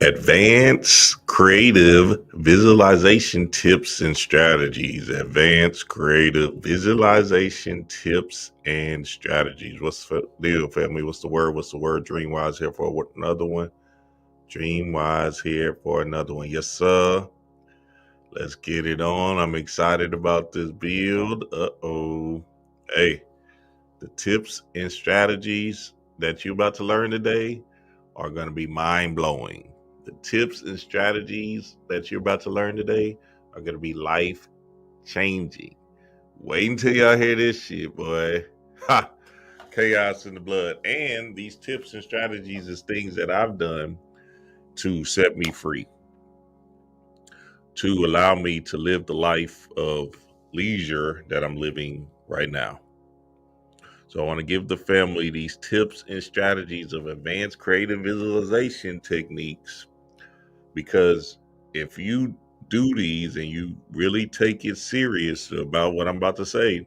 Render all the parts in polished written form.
Advanced creative visualization tips and strategies. Advanced creative visualization tips and strategies. What's the deal, family? What's the word? What's the word? Dreamwise here for another one. Dreamwise here for another one. Yes, sir. Let's get it on. I'm excited about this build. Hey, the tips and strategies that you're about to learn today are going to be mind-blowing. The tips and strategies that you're about to learn today are going to be life-changing. Wait until y'all hear this shit, boy. Ha! Chaos in the blood. And these tips and strategies is things that I've done to set me free, to allow me to live the life of leisure that I'm living right now. So I want to give the family these tips and strategies of advanced creative visualization techniques, because if you do these and you really take it serious about what I'm about to say,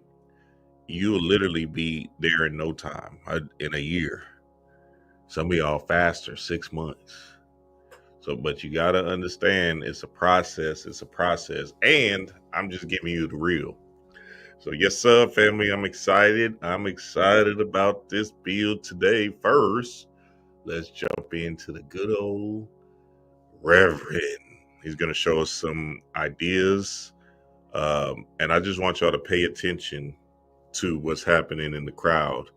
you'll literally be there in no time, in a year. Some of y'all faster, 6 months. So, but you got to understand it's a process. And I'm just giving you the real. So yes, sir, family, I'm excited. I'm excited about this build today. First, let's jump into the good old Reverend. He's going to show us some ideas. And I just want y'all to pay attention to what's happening in the crowd.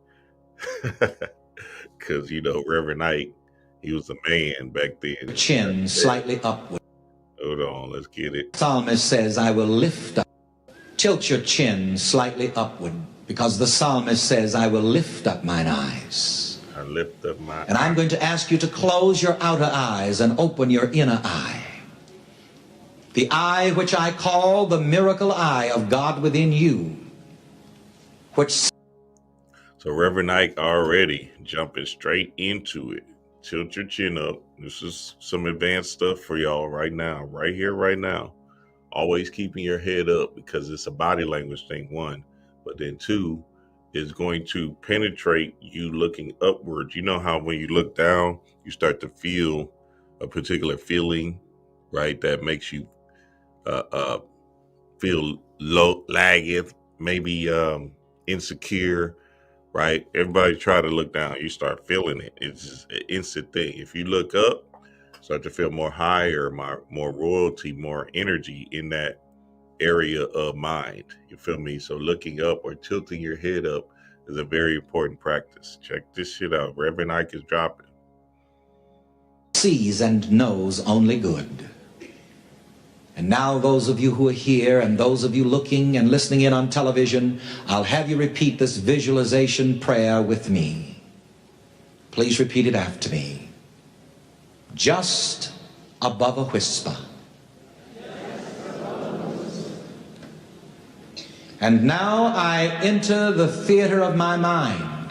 Because, Reverend Ike, he was a man back then. Chin slightly upward. Hold on, let's get it. Psalmist says, I will lift up. Tilt your chin slightly upward, because the psalmist says, I will lift up mine eyes. I lift up my And I'm going to ask you to close your outer eyes and open your inner eye. The eye which I call the miracle eye of God within you. So Reverend Ike already jumping straight into it. Tilt your chin up. This is some advanced stuff for y'all right now, right here, right now. Always keeping your head up, because it's a body language thing, one. But then two, is going to penetrate you looking upwards. You know how when you look down, you start to feel a particular feeling, right? That makes you feel low, lagging, maybe insecure, right? Everybody try to look down. You start feeling it. It's just an instant thing. If you look up, start to feel more higher, more royalty, more energy in that area of mind. You feel me? So looking up or tilting your head up is a very important practice. Check this shit out. Reverend Ike is dropping. Sees and knows only good. And now those of you who are here and those of you looking and listening in on television, I'll have you repeat this visualization prayer with me. Please repeat it after me. Just above a whisper. And now I enter the theater of my mind.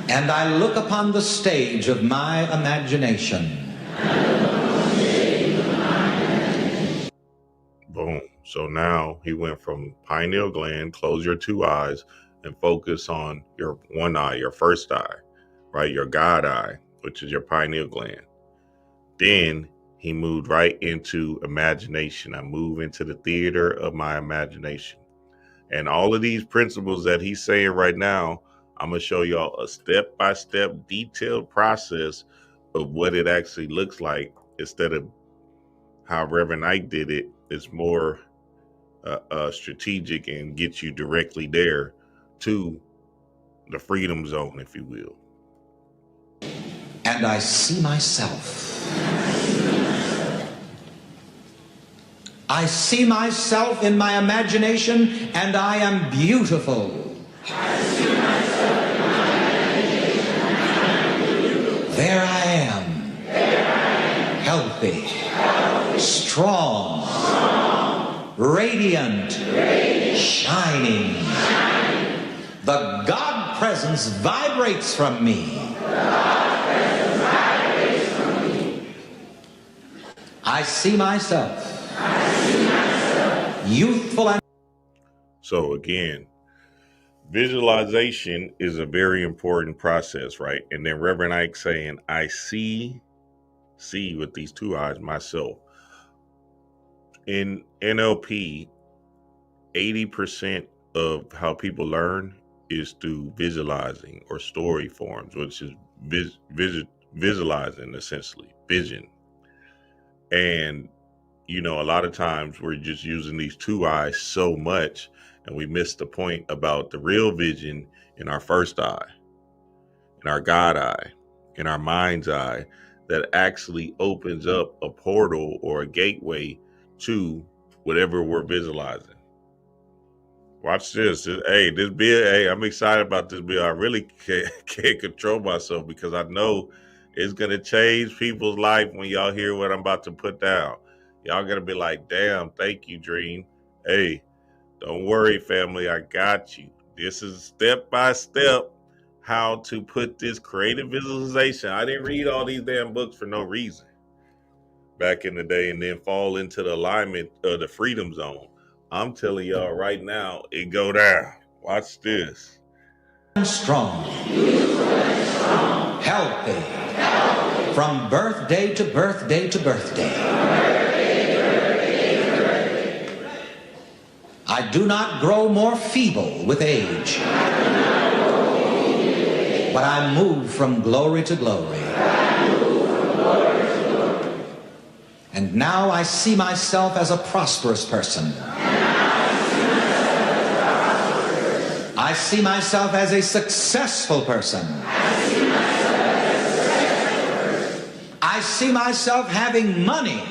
And I look upon the stage of my imagination. Boom. So now he went from pineal gland, close your two eyes, and focus on your one eye, your first eye. Right, your God eye, which is your pineal gland. Then he moved right into imagination. I move into the theater of my imagination. And all of these principles that he's saying right now, I'm going to show y'all a step-by-step detailed process of what it actually looks like, instead of how Reverend Ike did it. It's more strategic and gets you directly there to the freedom zone, if you will. And I see myself. I see myself in my imagination, and I am beautiful. I see myself in my imagination, and I am beautiful. There I am. There I am. Healthy. Healthy. Strong. Strong. Radiant. Radiant. Shining. Shining. The God presence vibrates from me. I see myself. I see myself. Youthful and... So again, Visualization is a very important process, right? And then Reverend Ike saying, I see with these two eyes myself. In NLP, 80% of how people learn is through visualizing or story forms, which is visualizing, essentially, vision. And, a lot of times we're just using these two eyes so much, and we miss the point about the real vision in our first eye, in our God eye, in our mind's eye, that actually opens up a portal or a gateway to whatever we're visualizing. Watch this. Hey, this bill. Hey, I'm excited about this bill. I really can't control myself because I know it's gonna change people's life when y'all hear what I'm about to put down. Y'all gonna be like, "Damn, thank you, Dream." Hey, don't worry, family. I got you. This is step by step how to put this creative visualization. I didn't read all these damn books for no reason back in the day and then fall into the alignment of the freedom zone. I'm telling y'all right now, it go down. Watch this. Strong, healthy, from birthday to birthday to birthday. I do not grow more feeble with age, but I move from glory to glory. And now I see myself as a prosperous person. I see myself as a successful person. I see myself having money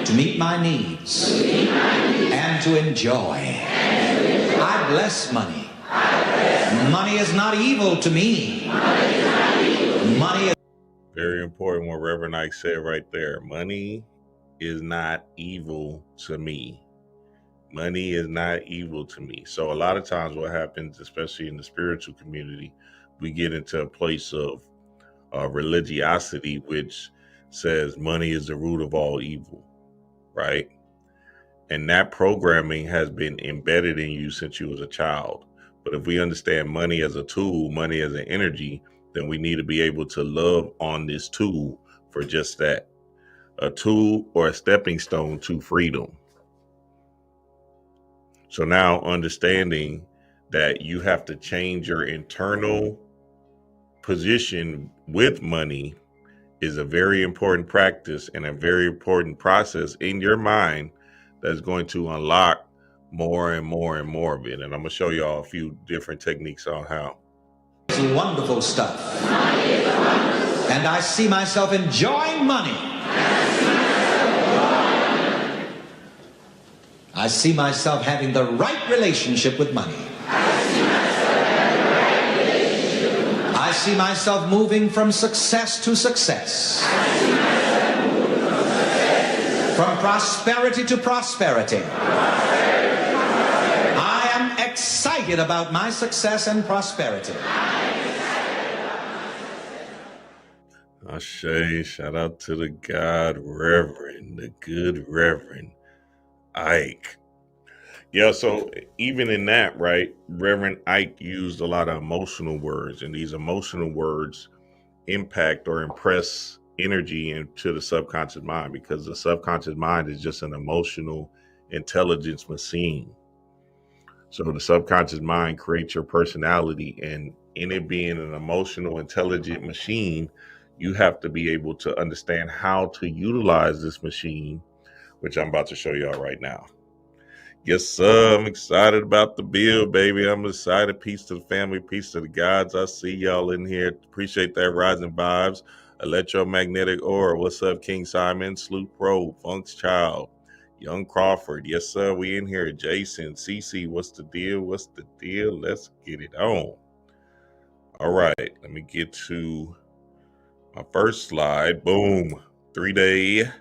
to meet my needs and to enjoy. I bless money. Money is not evil to me. Money is very important what Reverend Ike said right there. Money is not evil to me. Money is not evil to me. So a lot of times what happens, especially in the spiritual community, we get into a place of religiosity, which says money is the root of all evil, right? And that programming has been embedded in you since you was a child. But if we understand money as a tool, money as an energy, then we need to be able to love on this tool for just that, a tool or a stepping stone to freedom. So now understanding that you have to change your internal position with money is a very important practice and a very important process in your mind that's going to unlock more and more and more of it. And I'm going to show y'all a few different techniques on how. Wonderful stuff. And I see myself enjoying money. I see myself having the right relationship with money. I see myself moving from success to success. From prosperity to prosperity. I am excited about my success and prosperity. Ashe, shout out to the God Reverend, the good Reverend Ike. Yeah, so even in that, right, Reverend Ike used a lot of emotional words, and these emotional words impact or impress energy into the subconscious mind, because the subconscious mind is just an emotional intelligence machine. So the subconscious mind creates your personality, and in it being an emotional intelligent machine, you have to be able to understand how to utilize this machine, which I'm about to show y'all right now. Yes, sir. I'm excited about the bill, baby. I'm excited. Peace to the family. Peace to the gods. I see y'all in here. Appreciate that rising vibes. Electromagnetic aura. What's up, King Simon? Sloop Pro. Funk's Child. Young Crawford. Yes, sir. We in here. Jason. CC. What's the deal? What's the deal? Let's get it on. All right. Let me get to my first slide. Boom. 3-day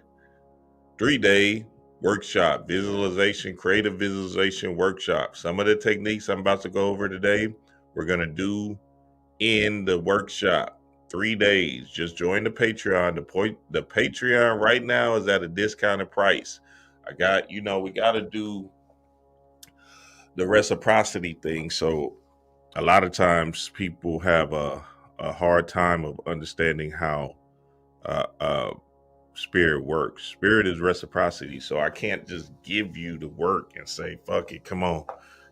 workshop, visualization, creative visualization workshop. Some of the techniques I'm about to go over today, we're going to do in the workshop. 3 days. Just join the Patreon. The Patreon right now is at a discounted price. We got to do the reciprocity thing. So a lot of times people have a hard time of understanding how spirit works. Spirit is reciprocity. So I can't just give you the work and say, fuck it, come on,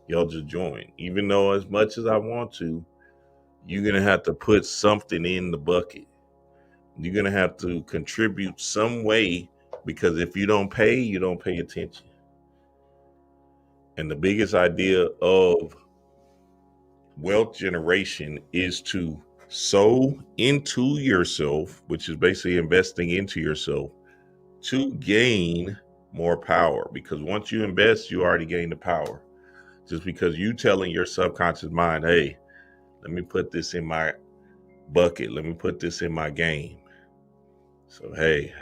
y'all just join. Even though as much as I want to, you're going to have to put something in the bucket. You're going to have to contribute some way, because if you don't pay, you don't pay attention. And the biggest idea of wealth generation is to sow into yourself, which is basically investing into yourself to gain more power. Because once you invest, you already gain the power. Just because you telling your subconscious mind, hey, let me put this in my bucket. Let me put this in my game. So, hey,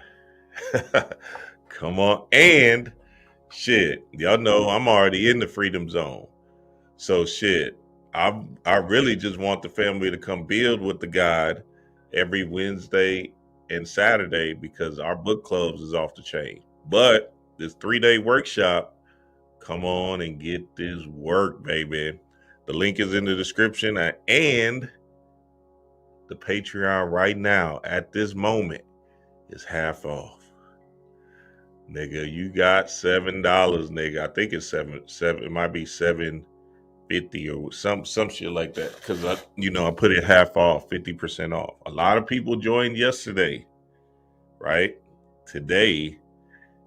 come on. And shit, y'all know I'm already in the freedom zone. So shit, I really just want the family to come build with the God every Wednesday and Saturday, because our book clubs is off the chain. But this 3-day workshop, come on and get this work, baby. The link is in the description, and the Patreon right now at this moment is half off. Nigga, you got $7, nigga. I think it's seven. It might be $7.50 or some shit like that. Because I put it half off, 50% off. A lot of people joined yesterday, right? Today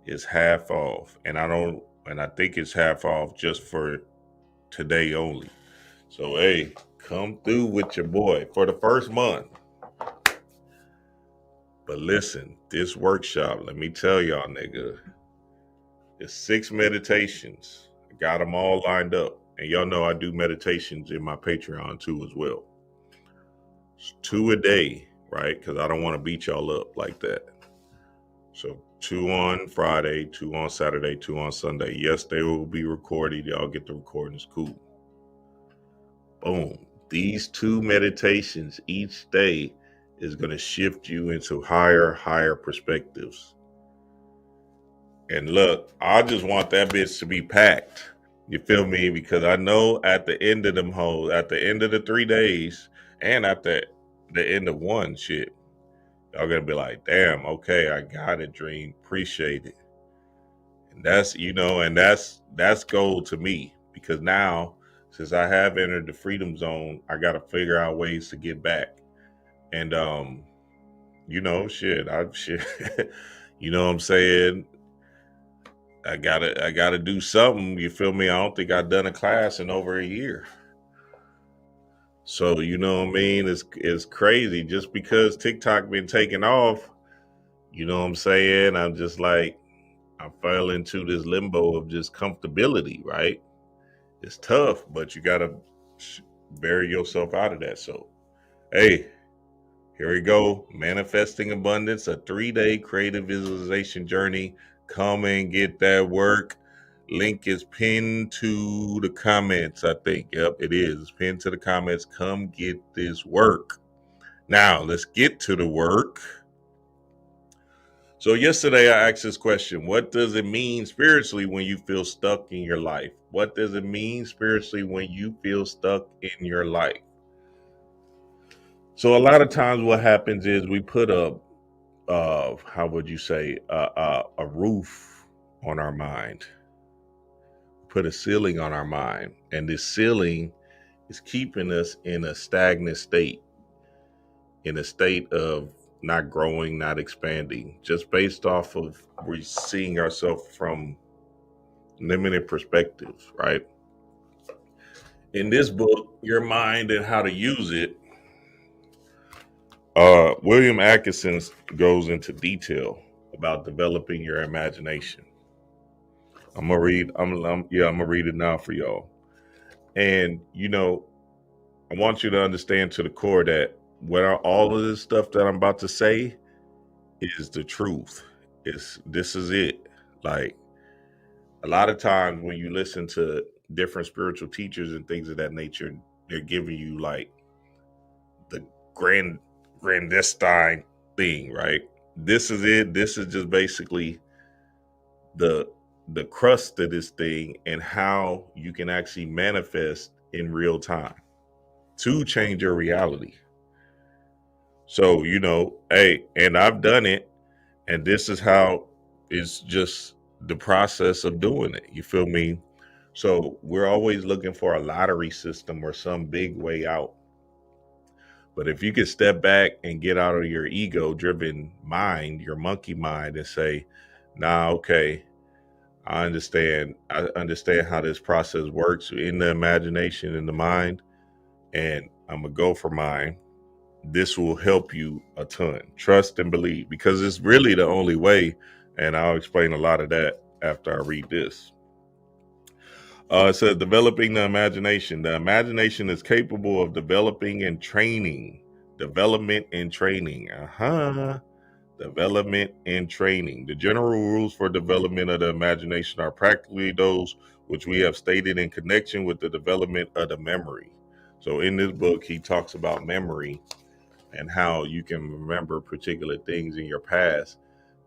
is half off, and I think it's half off just for today only. So hey, come through with your boy for the first month. But listen, this workshop, let me tell y'all, nigga, it's 6 meditations. I got them all lined up. And y'all know I do meditations in my Patreon too as well. It's 2 a day, right? Because I don't want to beat y'all up like that. So 2 on Friday, 2 on Saturday, 2 on Sunday. Yes, they will be recorded. Y'all get the recordings. Cool. Boom. These 2 meditations each day is going to shift you into higher perspectives. And look, I just want that bitch to be packed. You feel me? Because I know at the end of them hoes, at the end of the 3 days, and at the end of one shit, y'all gonna be like, damn, okay, I got it, Dream. Appreciate it. And that's gold to me. Because now, since I have entered the freedom zone, I gotta figure out ways to get back. And shit, you know what I'm saying? I gotta do something. You feel me? I don't think I've done a class in over a year. So you know what I mean? It's crazy. Just because TikTok been taking off, you know what I'm saying? I'm just like, I fell into this limbo of just comfortability, right? It's tough, but you gotta bury yourself out of that. So, hey, here we go. Manifesting Abundance, a 3-day creative visualization journey. Come and get that work. Link is pinned to the comments, I think. Yep, it is. It's pinned to the comments. Come get this work. Now, let's get to the work. So yesterday I asked this question: what does it mean spiritually when you feel stuck in your life? What does it mean spiritually when you feel stuck in your life? So a lot of times what happens is we put a roof on our mind, put a ceiling on our mind, and this ceiling is keeping us in a stagnant state, in a state of not growing, not expanding, just based off of we seeing ourselves from limited perspectives, right? In this book, Your Mind and How to Use It, William Atkinson goes into detail about developing your imagination. I'm gonna read it now for y'all. And I want you to understand to the core that all of this stuff that I'm about to say is the truth. This is it. Like, a lot of times when you listen to different spiritual teachers and things of that nature, they're giving you like the grandestine thing, right? This is it. This is just basically the the crust of this thing and how you can actually manifest in real time to change your reality. So, hey, and I've done it, and this is how it's just the process of doing it. You feel me? So we're always looking for a lottery system or some big way out. But if you could step back and get out of your ego driven mind, your monkey mind, and say, nah, okay, I understand. I understand how this process works in the imagination, in the mind, and I'm going to go for mine. This will help you a ton. Trust and believe, because it's really the only way. And I'll explain a lot of that after I read this. It says developing the imagination. The imagination is capable of developing and training. Development and training. Development and training. The general rules for development of the imagination are practically those which we have stated in connection with the development of the memory. So in this book, he talks about memory and how you can remember particular things in your past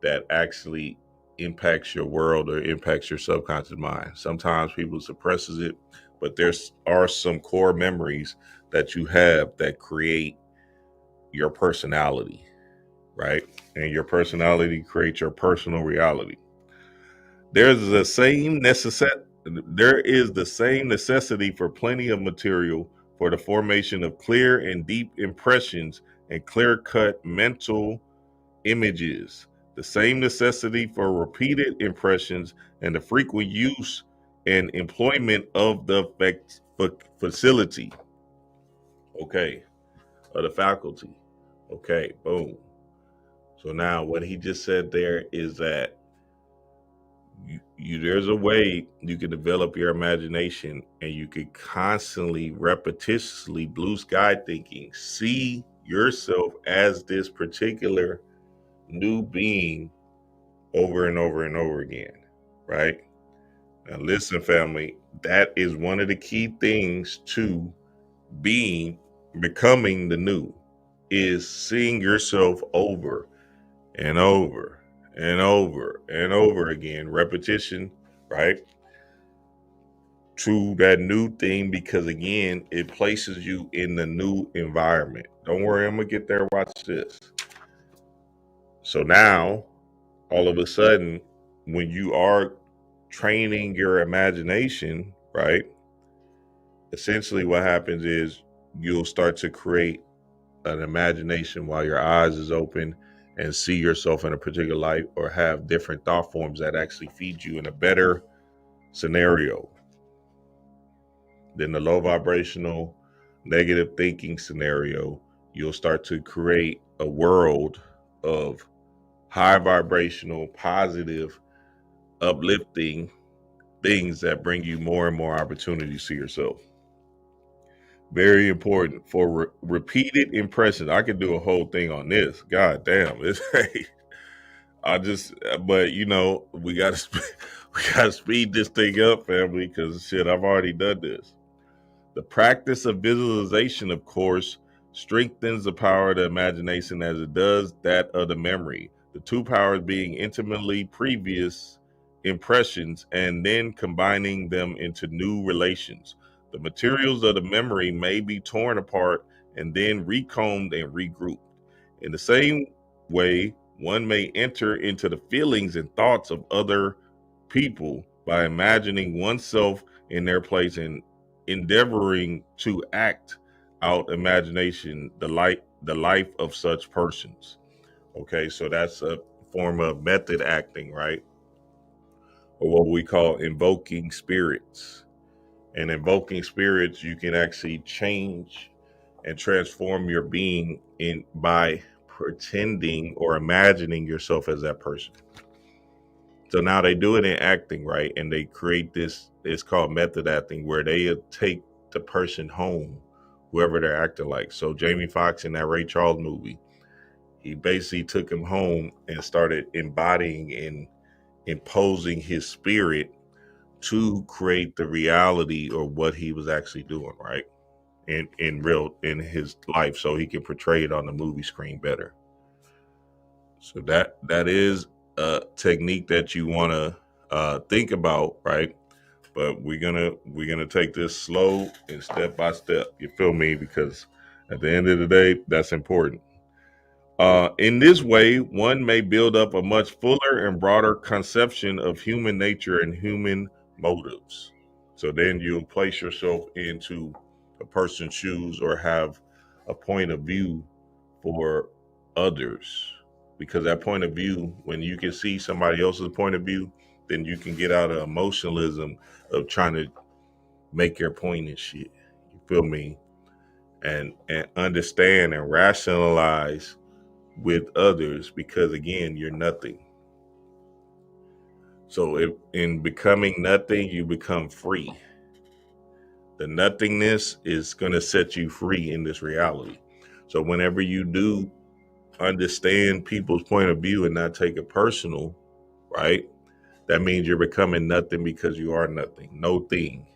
that actually impacts your world or impacts your subconscious mind. Sometimes people suppresses it, but there are some core memories that you have that create your personality, right? And your personality creates your personal reality. There is the same necessity for plenty of material for the formation of clear and deep impressions and clear-cut mental images. The same necessity for repeated impressions and the frequent use and employment of the facility. Okay, of the faculty. Okay, boom. So now what he just said there is that there's a way you can develop your imagination, and you could constantly, repetitiously, blue sky thinking, see yourself as this particular new being over and over and over again, right? Now listen, family, that is one of the key things to becoming the new, is seeing yourself over and over and over and over again, repetition, right? To that new thing, because again, it places you in the new environment. Don't worry, I'm gonna get there. Watch this. So now, all of a sudden, when you are training your imagination, right? Essentially, what happens is you'll start to create an imagination while your eyes is open and see yourself in a particular light, or have different thought forms that actually feed you in a better scenario than the low vibrational negative thinking scenario. You'll start to create a world of high vibrational, positive, uplifting things that bring you more and more opportunities to yourself. Very important for repeated impressions. I could do a whole thing on this. God damn, it's but we gotta speed this thing up, family, because shit, I've already done this. The practice of visualization, of course, strengthens the power of the imagination as it does that of the memory. The two powers being intimately previous impressions and then combining them into new relations. The materials of the memory may be torn apart and then recombed and regrouped. In the same way, one may enter into the feelings and thoughts of other people by imagining oneself in their place and endeavoring to act out imagination, the life of such persons. Okay, so that's a form of method acting, right? Or what we call invoking spirits. And invoking spirits, you can actually change and transform your being in by pretending or imagining yourself as that person. So now they do it in acting, right? And they create this, it's called method acting, where they take the person home, whoever they're acting like. So Jamie Foxx in that Ray Charles movie, he basically took him home and started embodying and imposing his spirit to create the reality or what he was actually doing, right? In his life, so he can portray it on the movie screen better. So that is a technique that you want to think about, right? But we're gonna take this slow and step by step. You feel me? Because at the end of the day, that's important. In this way, one may build up a much fuller and broader conception of human nature and human motives. So then you'll place yourself into a person's shoes or have a point of view for others. Because that point of view, when you can see somebody else's point of view, then you can get out of emotionalism of trying to make your point and shit. You feel me? And understand and rationalize with others, because again, you're nothing. So if in becoming nothing, you become free. The nothingness is going to set you free in this reality. So whenever you do understand people's point of view and not take it personal, right? That means you're becoming nothing because you are nothing. No thing,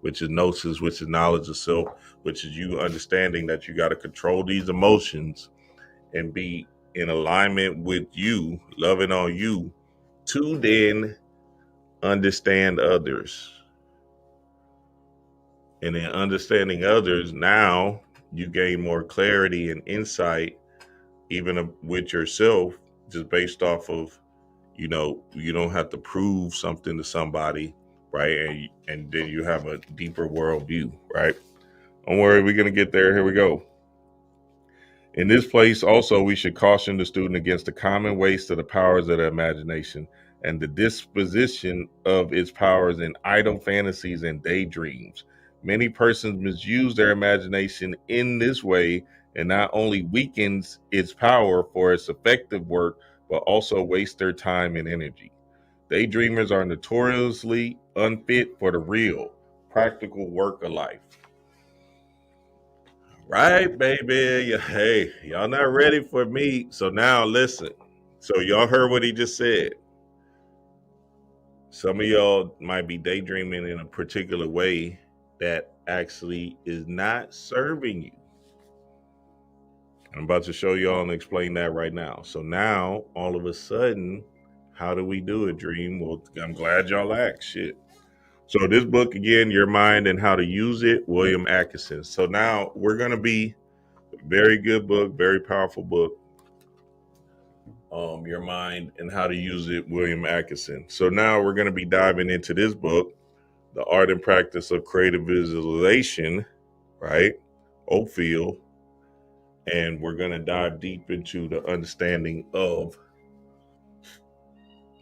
which is gnosis, which is knowledge of self, which is you understanding that you got to control these emotions and be in alignment with you, loving on you, to then understand others. And in understanding others, now you gain more clarity and insight, even with yourself, just based off of, you don't have to prove something to somebody, right? And then you have a deeper worldview, right? Don't worry, we're going to get there. Here we go. In this place, also, we should caution the student against the common waste of the powers of the imagination and the disposition of its powers in idle fantasies and daydreams. Many persons misuse their imagination in this way and not only weakens its power for its effective work, but also waste their time and energy. Daydreamers are notoriously unfit for the real, practical work of life. Right, baby. Hey, y'all not ready for me. So now listen. So y'all heard what he just said. Some of y'all might be daydreaming in a particular way that actually is not serving you. I'm about to show y'all and explain that right now. So now, all of a sudden, how do we do it, Dream? Well, I'm glad y'all asked. Shit. So this book, again, Your Mind and How to Use It, William Atkinson. So now we're going to be very good book, very powerful book. Your Mind and How to Use It, William Atkinson. So now we're going to be diving into this book, The Art and Practice of Creative Visualization, right? Oakfield. And we're going to dive deep into the understanding of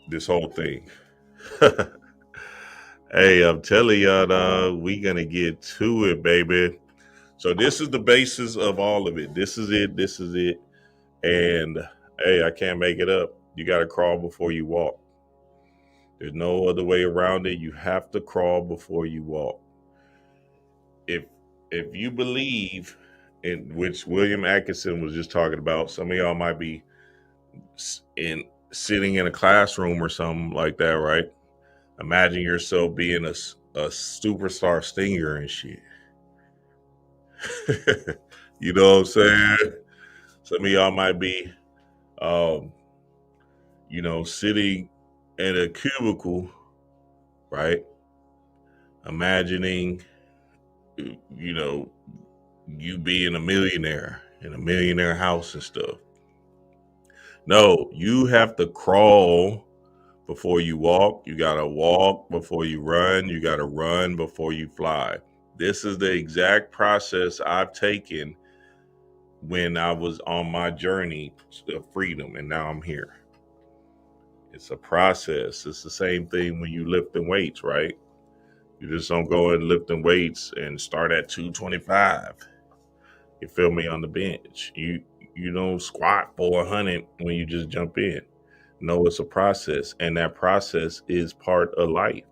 this whole thing. Hey, I'm telling y'all, we going to get to it, baby. So this is the basis of all of it. This is it. This is it. And hey, I can't make it up. You got to crawl before you walk. There's no other way around it. You have to crawl before you walk. If you believe in, which William Atkinson was just talking about, some of y'all might be sitting in a classroom or something like that, right? Imagine yourself being a superstar singer and shit. You know what I'm saying? Some of y'all might be sitting in a cubicle, right? Imagining, you being a millionaire in a millionaire house and stuff. No, you have to crawl before you walk. You got to walk before you run. You got to run before you fly. This is the exact process I've taken when I was on my journey of freedom, and now I'm here. It's a process. It's the same thing when you lifting weights, right? You just don't go and lifting weights and start at 225. You feel me, on the bench. You don't squat 400 when you just jump in. No, it's a process, and that process is part of life.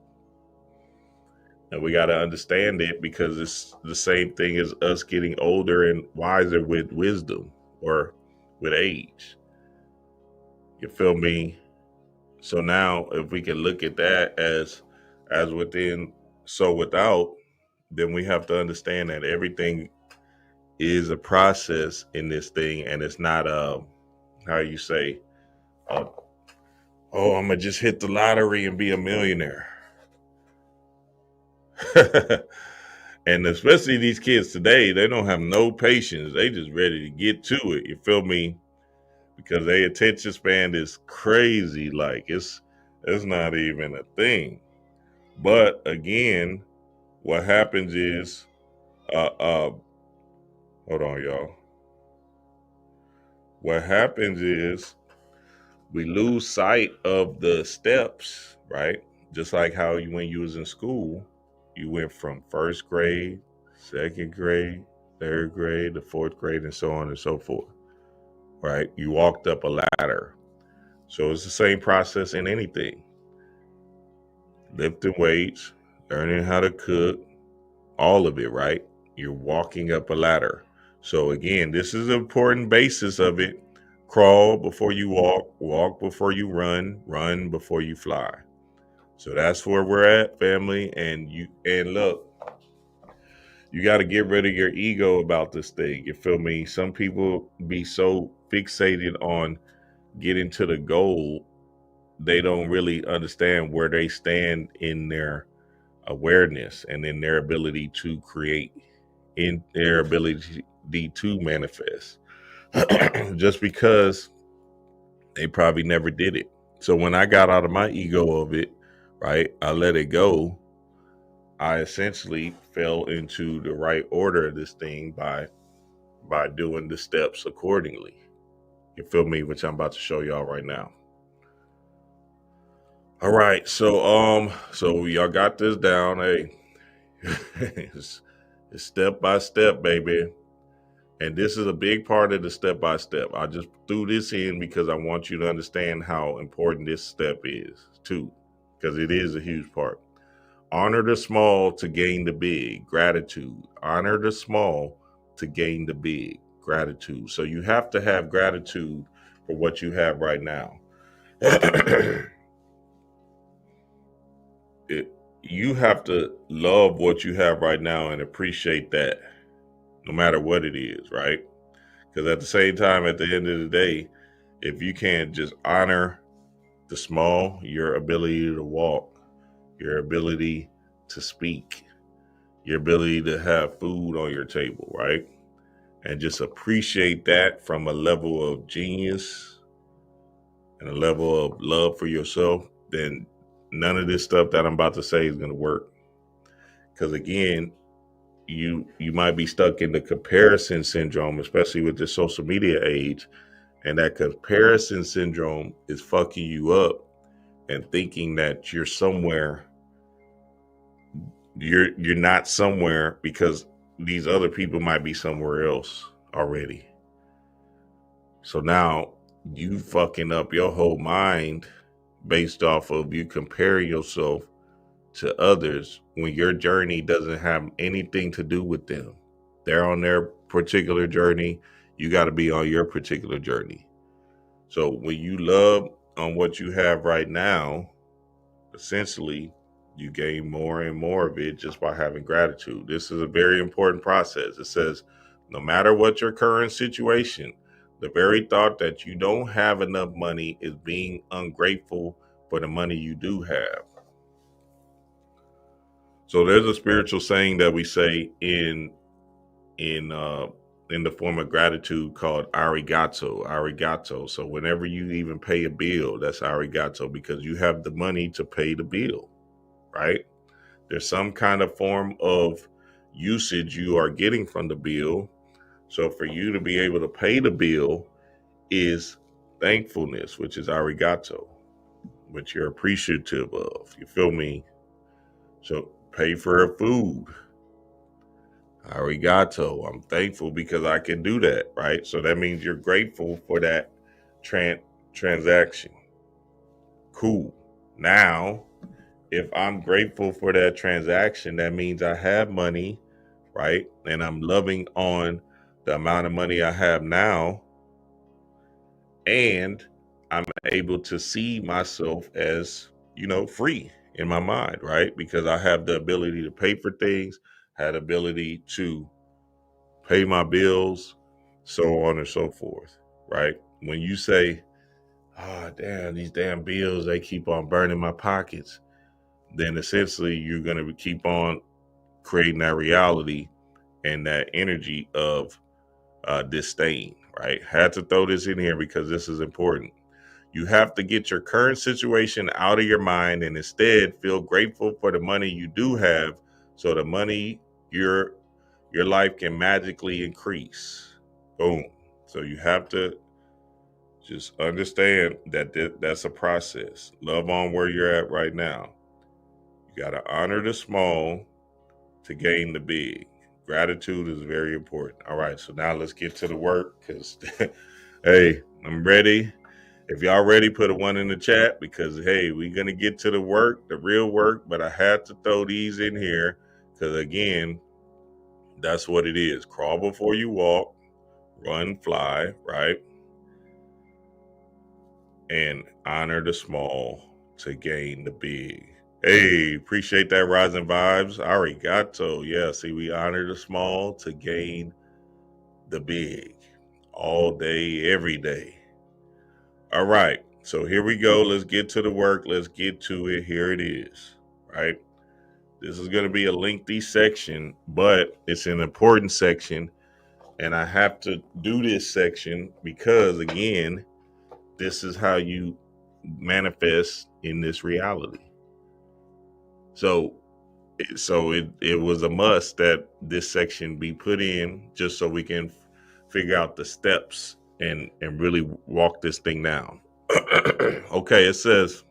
And we got to understand it, because it's the same thing as us getting older and wiser with wisdom or with age. You feel me? So now if we can look at that as within, so without, then we have to understand that everything is a process in this thing, and it's not how you say oh, I'm gonna just hit the lottery and be a millionaire. And especially these kids today, they don't have no patience. They just ready to get to it. You feel me? Because their attention span is crazy. Like it's not even a thing. But again, what happens is, hold on, y'all. What happens is we lose sight of the steps, right? Just like how when you was in school, you went from first grade, second grade, third grade, the fourth grade, and so on and so forth, right? You walked up a ladder. So it's the same process in anything. Lifting weights, learning how to cook, all of it, right? You're walking up a ladder. So again, this is an important basis of it. Crawl before you walk, walk before you run, run before you fly. So that's where we're at, family. And look, you got to get rid of your ego about this thing. You feel me? Some people be so fixated on getting to the goal, they don't really understand where they stand in their awareness and in their ability to create, in their ability to manifest. Just because they probably never did it. So when I got out of my ego of it, right, I let it go. I essentially fell into the right order of this thing by doing the steps accordingly. You feel me? Which I'm about to show y'all right now. All right, so y'all got this down. Hey, it's step by step, baby. And this is a big part of the step by step. I just threw this in because I want you to understand how important this step is too, because it is a huge part. Honor the small to gain the big. Gratitude. Honor the small to gain the big. Gratitude. So you have to have gratitude for what you have right now. You have to love what you have right now and appreciate that, no matter what it is, right? Because at the same time, at the end of the day, if you can't just honor the small, your ability to walk, your ability to speak, your ability to have food on your table, right? And just appreciate that from a level of genius and a level of love for yourself, then none of this stuff that I'm about to say is going to work. Because again, you might be stuck in the comparison syndrome, especially with the social media age, and that comparison syndrome is fucking you up and thinking that you're somewhere. You're not somewhere because these other people might be somewhere else already. So now you fucking up your whole mind based off of you comparing yourself to others when your journey doesn't have anything to do with them. They're on their particular journey. You got to be on your particular journey. So when you love on what you have right now, essentially you gain more and more of it just by having gratitude. This is a very important process. It says, no matter what your current situation, the very thought that you don't have enough money is being ungrateful for the money you do have. So there's a spiritual saying that we say in the form of gratitude called arigato. So whenever you even pay a bill, that's arigato, because you have the money to pay the bill, right? There's some kind of form of usage you are getting from the bill. So for you to be able to pay the bill is thankfulness, which is arigato, which you're appreciative of. You feel me? So pay for food. Arigato. I'm thankful because I can do that, right? So that means you're grateful for that transaction. Cool. Now, if I'm grateful for that transaction, that means I have money, right? And I'm loving on the amount of money I have now. And I'm able to see myself as, free in my mind, right? Because I have the ability to pay for things, had ability to pay my bills, so on and so forth, right? When you say, oh damn, these damn bills, they keep on burning my pockets, then essentially you're going to keep on creating that reality and that energy of disdain, right? Had to throw this in here because this is important. You have to get your current situation out of your mind and instead feel grateful for the money you do have, so the money your life can magically increase. Boom. So you have to just understand that that's a process. Love on where you're at right now. You got to honor the small to gain the big. Gratitude is very important. All right, so now let's get to the work because, hey, I'm ready. If y'all ready, put a 1 in the chat because, hey, we're going to get to the work, the real work, but I had to throw these in here because, again, that's what it is. Crawl before you walk, run, fly, right? And honor the small to gain the big. Hey, appreciate that, Rising Vibes. Arigato. Yeah, see, we honor the small to gain the big all day, every day. All right, so here we go. Let's get to the work. Let's get to it. Here it is, right? This is going to be a lengthy section, but it's an important section. And I have to do this section because, again, this is how you manifest in this reality. So it was a must that this section be put in just so we can figure out the steps and really walk this thing down. Okay, it says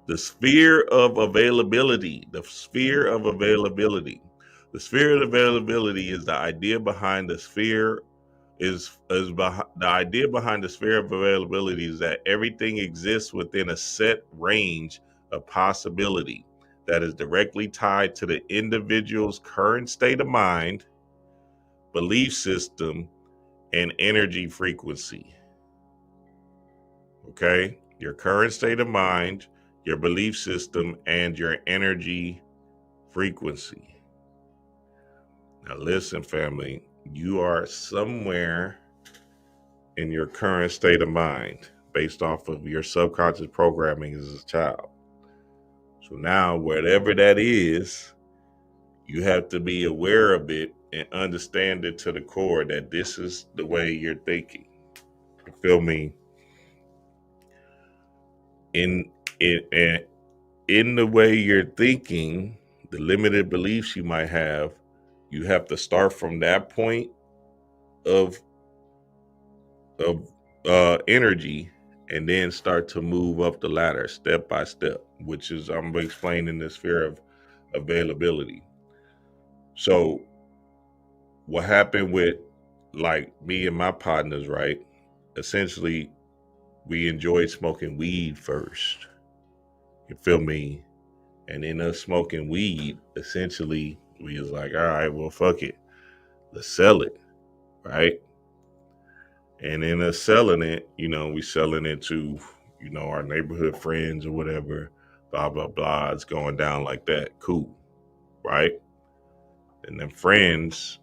the sphere of availability. The sphere of availability. The sphere of availability is the idea behind the sphere the idea behind the sphere of availability is that everything exists within a set range of possibility that is directly tied to the individual's current state of mind, belief system, and energy frequency. Okay? Your current state of mind, your belief system, and your energy frequency. Now listen, family, you are somewhere in your current state of mind based off of your subconscious programming as a child. So now, whatever that is, you have to be aware of it and understand it to the core that this is the way you're thinking. You feel me? In the way you're thinking, the limited beliefs you might have, you have to start from that point of energy and then start to move up the ladder step by step, which is I'm explaining the sphere of availability. So what happened with like me and my partners, right? Essentially, we enjoyed smoking weed first. You feel me? And in us smoking weed, essentially, we was like, all right, well, fuck it. Let's sell it, right? And in us selling it, we selling it to, our neighborhood friends or whatever, blah, blah, blah. It's going down like that. Cool, right? And then friends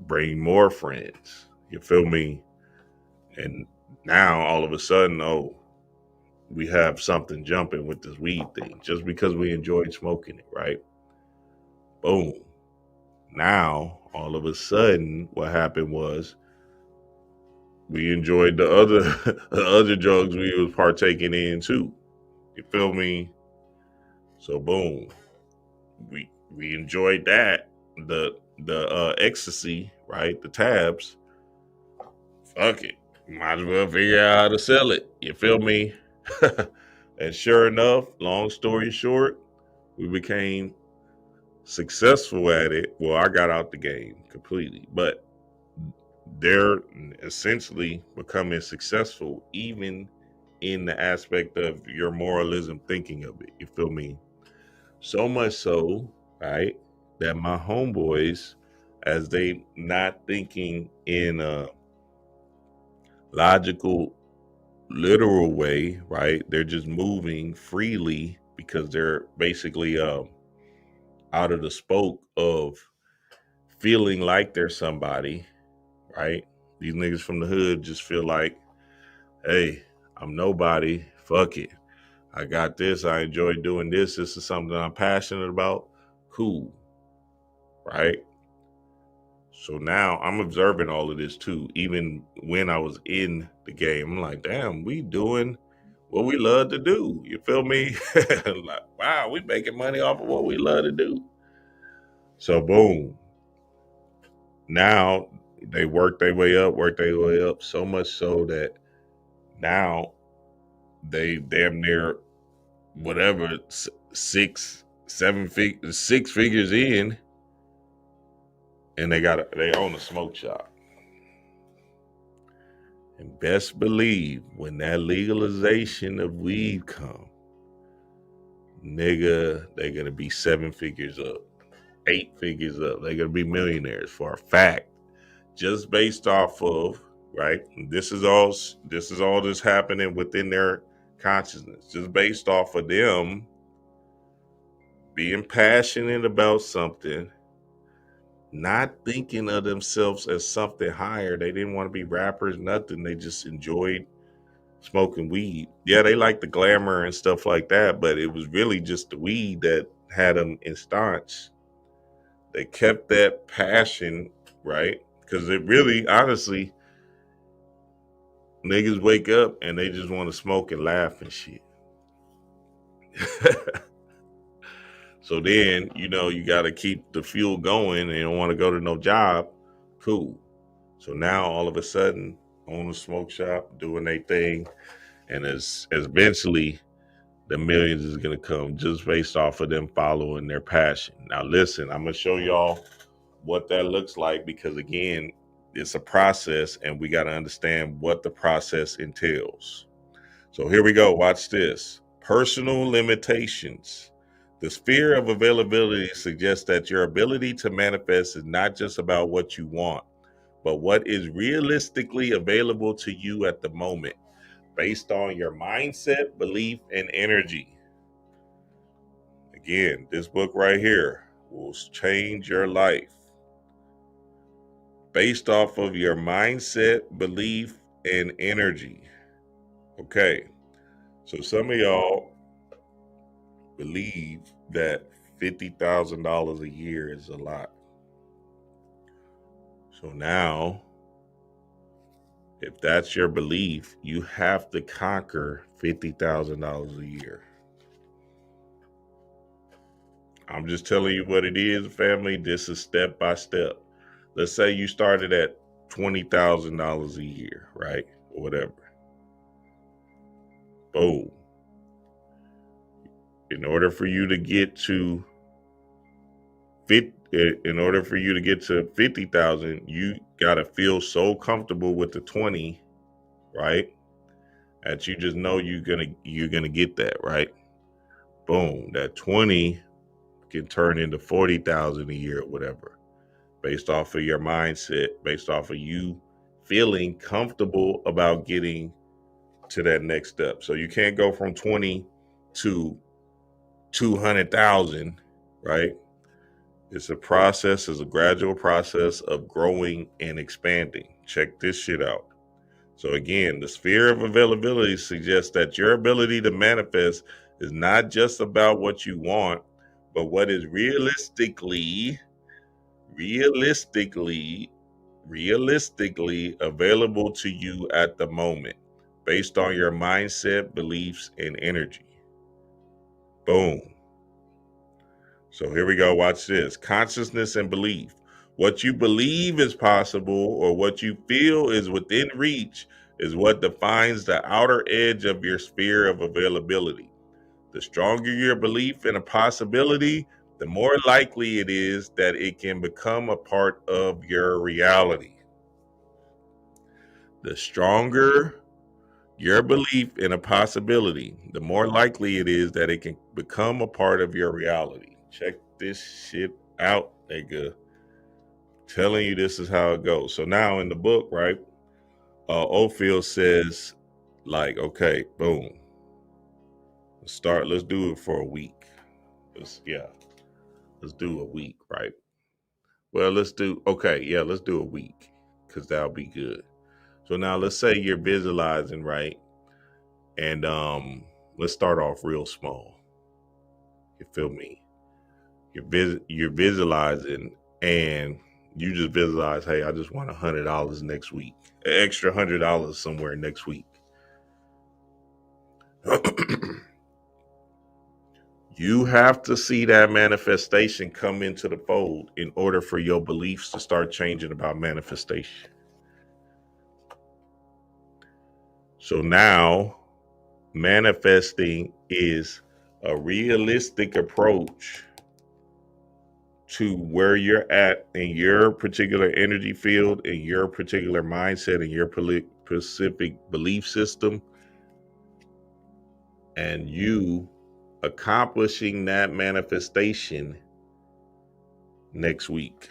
bring more friends. You feel me? And now all of a sudden, we have something jumping with this weed thing just because we enjoyed smoking it, right? Boom. Now, all of a sudden, what happened was we enjoyed the other the other drugs we was partaking in too. You feel me? So boom, we enjoyed that. The ecstasy, right? The tabs. Fuck it. Might as well figure out how to sell it. You feel me? And sure enough, long story short, we became successful at it. Well, I got out the game completely, but they're essentially becoming successful even in the aspect of your moralism thinking of it. You feel me? So much so, right, that my homeboys, as they not thinking in a logical, literal way, right? They're just moving freely because they're basically out of the spoke of feeling like they're somebody, right? These niggas from the hood just feel like, hey, I'm nobody. Fuck it. I got this. I enjoy doing this. This is something I'm passionate about. Cool. Right? So now I'm observing all of this too. Even when I was in the game, I'm like, damn, we doing what we love to do. You feel me? Like, wow, we making money off of what we love to do. So boom. Now they work their way up so much so that now they damn near whatever six figures in, and they own a smoke shop. And best believe when that legalization of weed come, nigga, they're gonna be 7 figures up, 8 figures up. They're gonna be millionaires for a fact, just based off of right. This is all just happening within their consciousness, just based off of them being passionate about something, not thinking of themselves as something higher. They didn't want to be rappers, nothing. They just enjoyed smoking weed. Yeah, they like the glamour and stuff like that, but it was really just the weed that had them ensconced. They kept that passion, right? Because it really, honestly, niggas wake up and they just want to smoke and laugh and shit. So then, you got to keep the fuel going and you don't want to go to no job. Cool. So now all of a sudden, own a smoke shop, doing their thing. And as eventually the millions is going to come just based off of them following their passion. Now, listen, I'm going to show y'all what that looks like because, again, it's a process and we got to understand what the process entails. So here we go. Watch this. Personal limitations. The sphere of availability suggests that your ability to manifest is not just about what you want, but what is realistically available to you at the moment, based on your mindset, belief, and energy. Again, this book right here will change your life based off of your mindset, belief, and energy. Okay, so some of y'all believe that $50,000 a year is a lot. So now, if that's your belief, you have to conquer $50,000 a year. I'm just telling you what it is, family. This is step by step. Let's say you started at $20,000 a year, right? Or whatever. Boom. In order for you to get to 50,000, you gotta feel so comfortable with the 20, right? That you just know you're gonna get that, right? Boom. That 20 can turn into 40,000 a year or whatever, based off of your mindset, based off of you feeling comfortable about getting to that next step. So you can't go from 20 to 200,000, right? It's a process, it's a gradual process of growing and expanding. Check this shit out. So again, the sphere of availability suggests that your ability to manifest is not just about what you want, but what is realistically available to you at the moment, based on your mindset, beliefs, and energy. Boom. So here we go. Watch this. Consciousness and belief. What you believe is possible or what you feel is within reach is what defines the outer edge of your sphere of availability. The stronger your belief in a possibility, the more likely it is that it can become a part of your reality. The stronger your belief in a possibility, the more likely it is that it can become a part of your reality. Check this shit out, nigga. Telling you this is how it goes. So now in the book, right, Ophel says, like, okay, boom. Let's do it for a week. Let's do a week, right? Well, let's do a week, because that'll be good. So now let's say you're visualizing, right? And let's start off real small. You feel me? You're visualizing, and you just visualize, hey, I just want $100 next week, an extra $100 somewhere next week. You have to see that manifestation come into the fold in order for your beliefs to start changing about manifestation. So now manifesting is a realistic approach to where you're at in your particular energy field, in your particular mindset, in your specific belief system, and you accomplishing that manifestation next week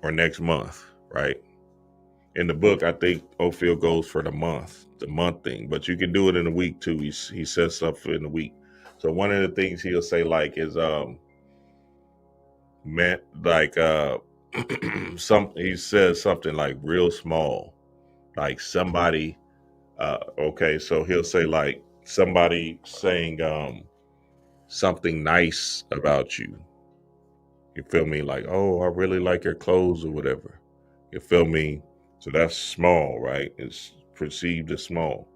or next month, right? In the book, I think Ophil goes for the month thing, but you can do it in a week too. He says stuff in a week. So one of the things he'll say like is he says something like real small, like somebody okay, so he'll say like somebody saying something nice about you. You feel me? Like, oh, I really like your clothes or whatever. You feel me? So that's small, right? It's perceived as small.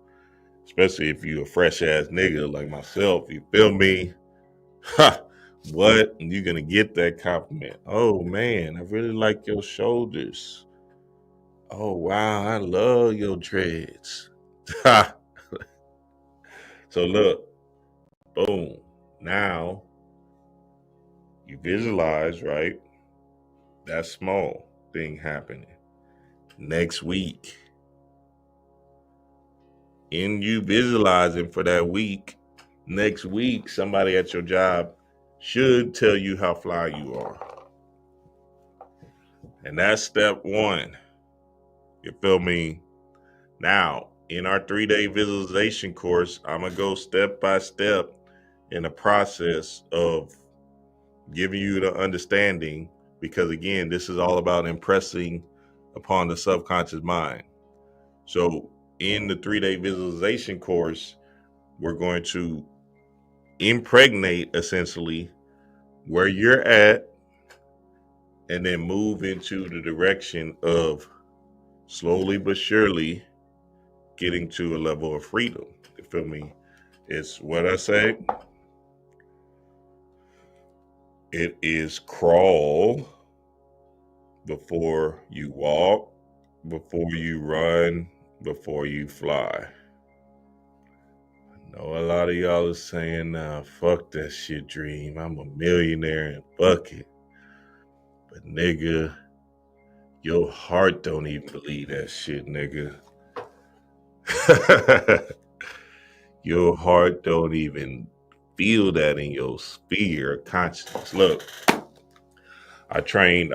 Especially if you a fresh ass nigga like myself. You feel me? Ha! What? You're gonna get that compliment. Oh man, I really like your shoulders. Oh wow, I love your dreads. Ha! So look, boom. Now you visualize, right? That small thing happening. Next week, in you visualizing for that week, next week, somebody at your job should tell you how fly you are. And that's step one. You feel me? Now, in our 3-day visualization course, I'm going to go step by step in the process of giving you the understanding, because again, this is all about impressing upon the subconscious mind. So in the 3-day visualization course, we're going to impregnate essentially where you're at and then move into the direction of slowly but surely getting to a level of freedom. You feel me? It's what I say. It is crawl before you walk, before you run, before you fly. I know a lot of y'all are saying, fuck that shit, Dream. I'm a millionaire and fuck it. But nigga, your heart don't even believe that shit, nigga. Your heart don't even feel that in your sphere of consciousness. Look, I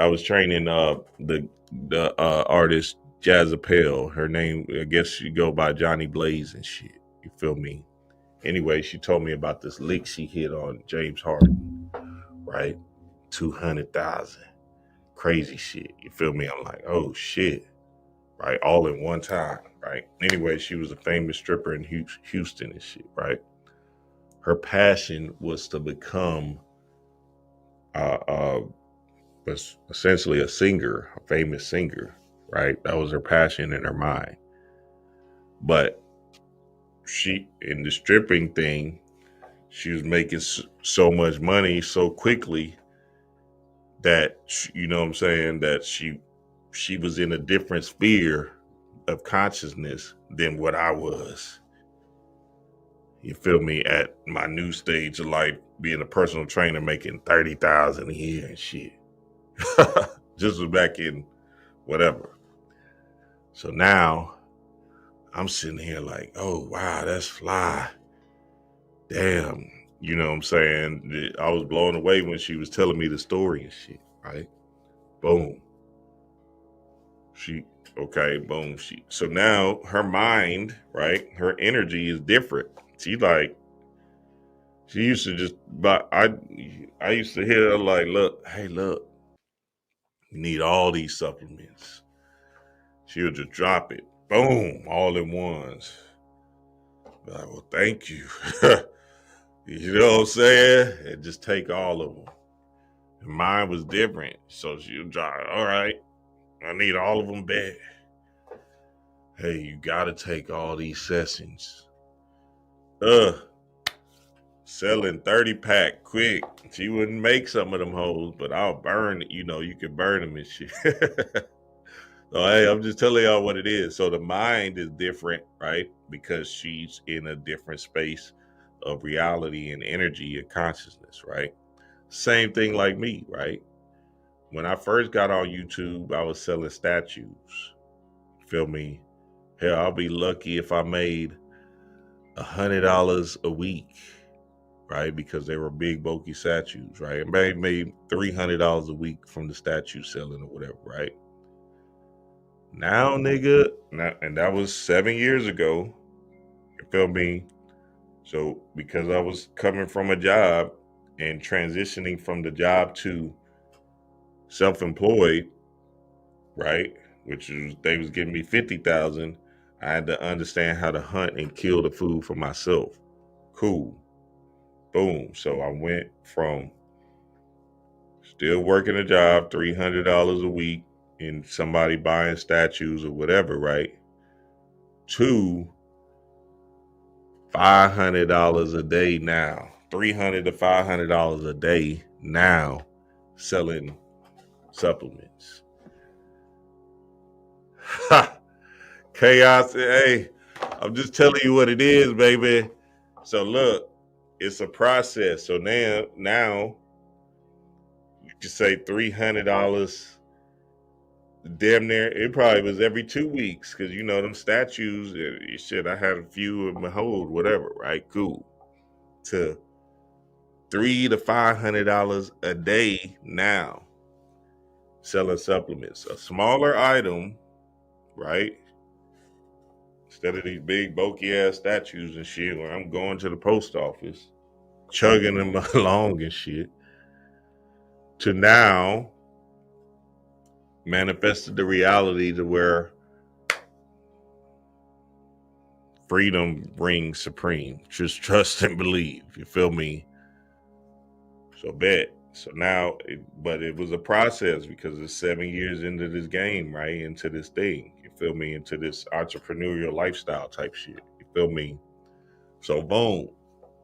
was training the artist Jazapel. Her name, I guess she go by Johnny Blaze and shit. You feel me? Anyway, she told me about this lick she hit on James Harden, right? 200,000. Crazy shit. You feel me? I'm like, oh shit. Right? All in one time, right? Anyway, she was a famous stripper in Houston and shit, right? Her passion was to become was essentially a singer, a famous singer, right? That was her passion in her mind. But she, in the stripping thing, she was making so much money so quickly that, you know what I'm saying, that she was in a different sphere of consciousness than what I was. You feel me? At my new stage of life, being a personal trainer, making 30,000 a year and shit. Just was back in whatever. So now I'm sitting here like, oh wow, that's fly. Damn. You know what I'm saying? I was blown away when she was telling me the story and shit, right? Boom. Boom. So now her mind, right? Her energy is different. She used to just, but I used to hear her like, look, you need all these supplements. She would just drop it, boom, all at once. Like, well, thank you. You know what I'm saying? And just take all of them. And mine was different. So she was like, all right, I need all of them back. Hey, you gotta take all these sessions. Selling 30 pack quick. She wouldn't make some of them hoes, but I'll burn it. You know, you can burn them and shit. So, hey, I'm just telling y'all what it is. So the mind is different, right? Because she's in a different space of reality and energy and consciousness, right? Same thing like me, right? When I first got on YouTube, I was selling statues. Feel me? Hell, I'll be lucky if I made $100 a week, right? Because they were big bulky statues, right? And I made $300 a week from the statue selling or whatever, right? Now, nigga, and that was 7 years ago. You feel me? So because I was coming from a job and transitioning from the job to self-employed, right? Which is they was giving me 50,000. I had to understand how to hunt and kill the food for myself. Cool. Boom. So I went from still working a job, $300 a week, and somebody buying statues or whatever, right? To $500 a day now, $300 to $500 a day now, selling supplements. Ha! Chaos. Hey, I'm just telling you what it is, baby. So look, it's a process. So now you can say $300. Damn near, it probably was every 2 weeks because you know them statues. Shit, I had a few of my hold, whatever. Right, cool. To $300 to $500 a day now, selling supplements. A smaller item, right? Instead of these big bulky ass statues and shit, where I'm going to the post office, chugging them along and shit, to now manifested the reality to where freedom rings supreme. Just trust and believe. You feel me? So bet. So now, but it was a process because it's 7 years into this game, right? Into this thing. You feel me? Into this entrepreneurial lifestyle type shit. You feel me? So boom.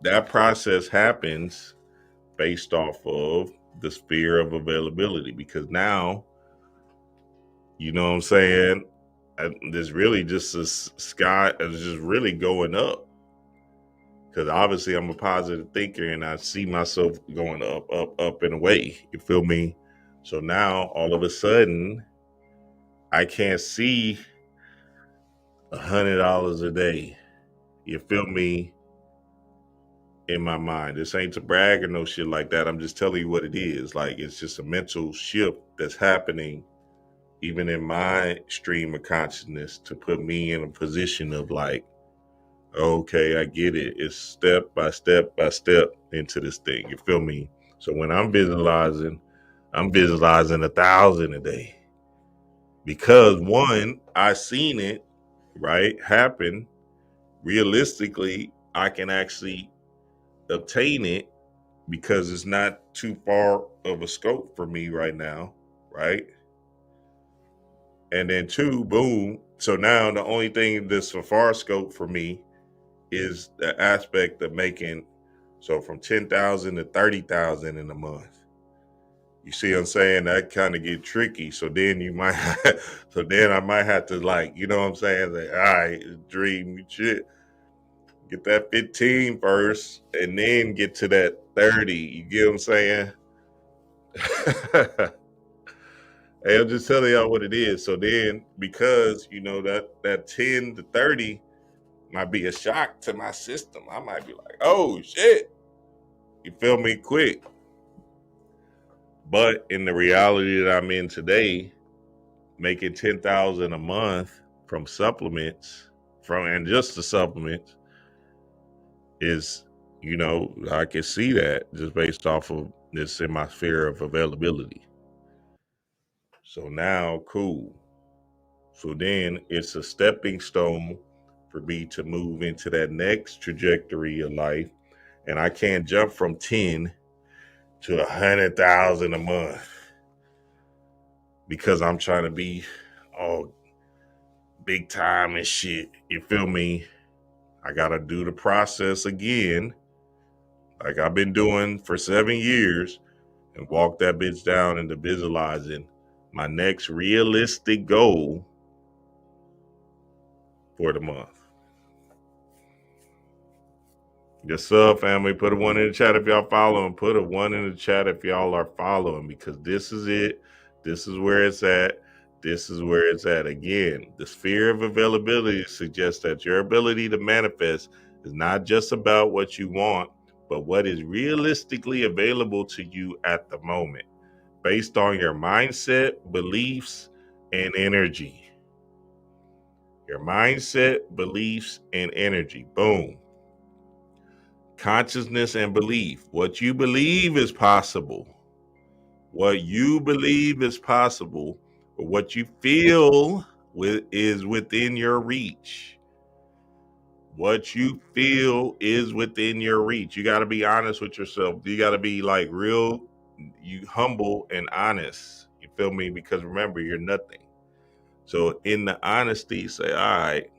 That process happens based off of the sphere of availability because now, you know what I'm saying? There's really just a sky is just really going up because obviously I'm a positive thinker and I see myself going up, up, up and away. You feel me? So now all of a sudden, I can't see $100 a day. You feel me? In my mind, this ain't to brag or no shit like that. I'm just telling you what it is. Like it's just a mental shift that's happening, even in my stream of consciousness, to put me in a position of like, okay, I get it. It's step by step by step into this thing. You feel me? So when I'm visualizing 1,000 a day because one, I seen it, right, happen. Realistically, I can actually obtain it because it's not too far of a scope for me right now, right? And then two, boom. So now the only thing that's a far scope for me is the aspect of making so from 10,000 to 30,000 in a month. You see what I'm saying? That kind of get tricky. So then you might so then I might have to like, you know what I'm saying? Like, all right, dream shit. Get that 15 first and then get to that 30. You get what I'm saying? Hey, I'm just telling y'all what it is. So then because you know that 10 to 30 might be a shock to my system. I might be like, oh shit. You feel me? Quick. But in the reality that I'm in today, making 10,000 a month from supplements, and just the supplements is, you know, I can see that just based off of this in my sphere of availability. So now, cool. So then it's a stepping stone for me to move into that next trajectory of life. And I can't jump from 10 to 100,000 a month because I'm trying to be all big time and shit. You feel me? I got to do the process again, like I've been doing for 7 years, and walk that bitch down into visualizing my next realistic goal for the month. Yes, sir, family. Put a 1 in the chat if y'all following. Put a 1 in the chat if y'all are following, because this is it. This is where it's at. This is where it's at. Again, the sphere of availability suggests that your ability to manifest is not just about what you want, but what is realistically available to you at the moment, based on your mindset, beliefs, and energy. Your mindset, beliefs, and energy. Boom. Consciousness and belief. What you believe is possible. What you believe is possible, but what you feel is within your reach. What you feel is within your reach. You got to be honest with yourself. You got to be like real, you humble and honest. You feel me? Because remember, you're nothing. So in the honesty, say, all right,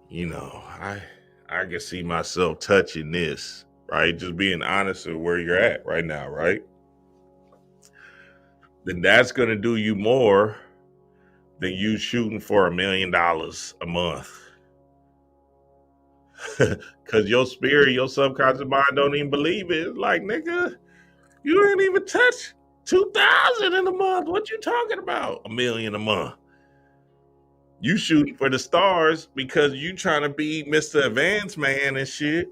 you know, I can see myself touching this, right? Just being honest with where you're at right now, right? Then that's going to do you more than you shooting for $1 million a month. Because your spirit, your subconscious mind don't even believe it. It's like, nigga, you ain't even touch 2,000 in a month. What you talking about? $1 million a month. You shooting for the stars because you trying to be Mr. Advanced Man and shit.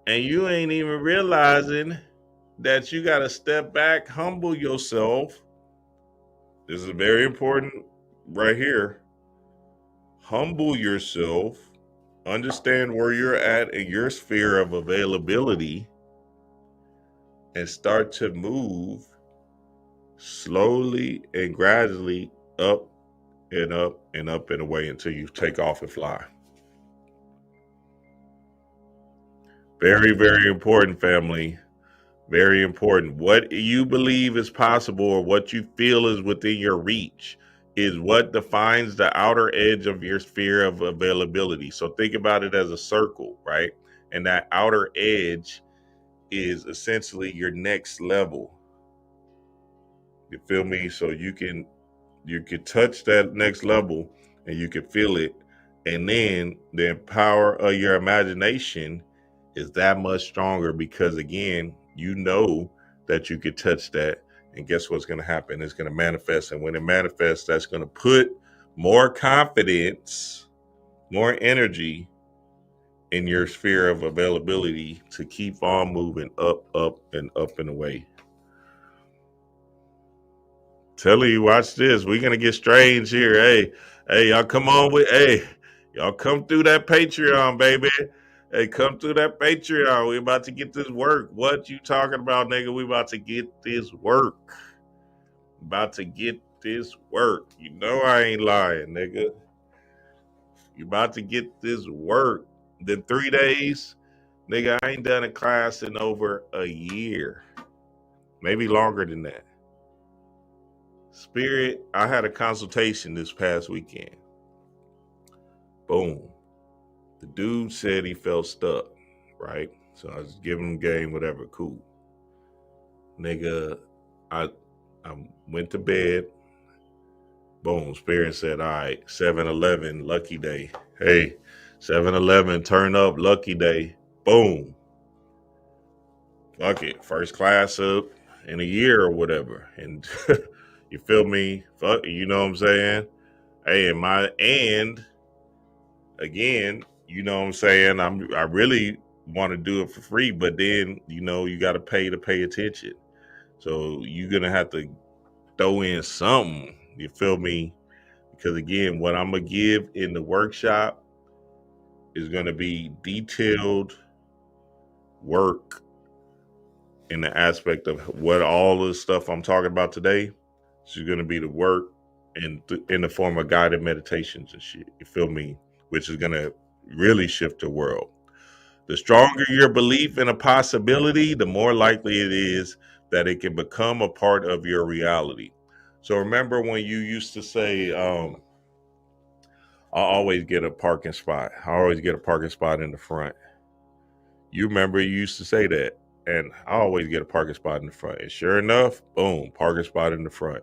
And you ain't even realizing that you got to step back, humble yourself. This is very important right here. Humble yourself, understand where you're at in your sphere of availability, and start to move slowly and gradually up and up and up and away until you take off and fly. Very, very important, family. Very important. What you believe is possible or what you feel is within your reach is what defines the outer edge of your sphere of availability. So think about it as a circle, right? And that outer edge is essentially your next level. You feel me? So you can touch that next level and you can feel it. And then the power of your imagination is that much stronger because, again, you know that you could touch that. And guess what's going to happen? It's going to manifest. And when it manifests, that's going to put more confidence, more energy in your sphere of availability to keep on moving up, up, and up and away. Telling you, watch this. We're going to get strange here. Hey, y'all come on with, y'all come through that Patreon, baby. Hey, come through that Patreon. We about to get this work. What you talking about, nigga? We about to get this work. About to get this work. You know I ain't lying, nigga. You about to get this work. Then 3 days, nigga, I ain't done a class in over a year. Maybe longer than that. Spirit, I had a consultation this past weekend. Boom. The dude said he felt stuck, right? So I was giving him game, whatever, cool. Nigga, I went to bed. Boom. Spirit said, all right, 7-Eleven, lucky day. Hey, 7-Eleven, turn up, lucky day. Boom. Fuck it. First class up in a year or whatever. And you feel me? Fuck, you know what I'm saying? Hey, and again, you know what I'm saying? I really want to do it for free, but then, you know, you got to pay attention. So you're going to have to throw in something, you feel me? Because again, what I'm going to give in the workshop is going to be detailed work in the aspect of what all the stuff I'm talking about today. This is going to be the work in the form of guided meditations and shit. You feel me? Which is gonna really shift the world. The stronger your belief in a possibility, the more likely it is that it can become a part of your reality. So remember when you used to say, I always get a parking spot. I always get a parking spot in the front. You remember you used to say that. And I always get a parking spot in the front. And sure enough, boom, parking spot in the front.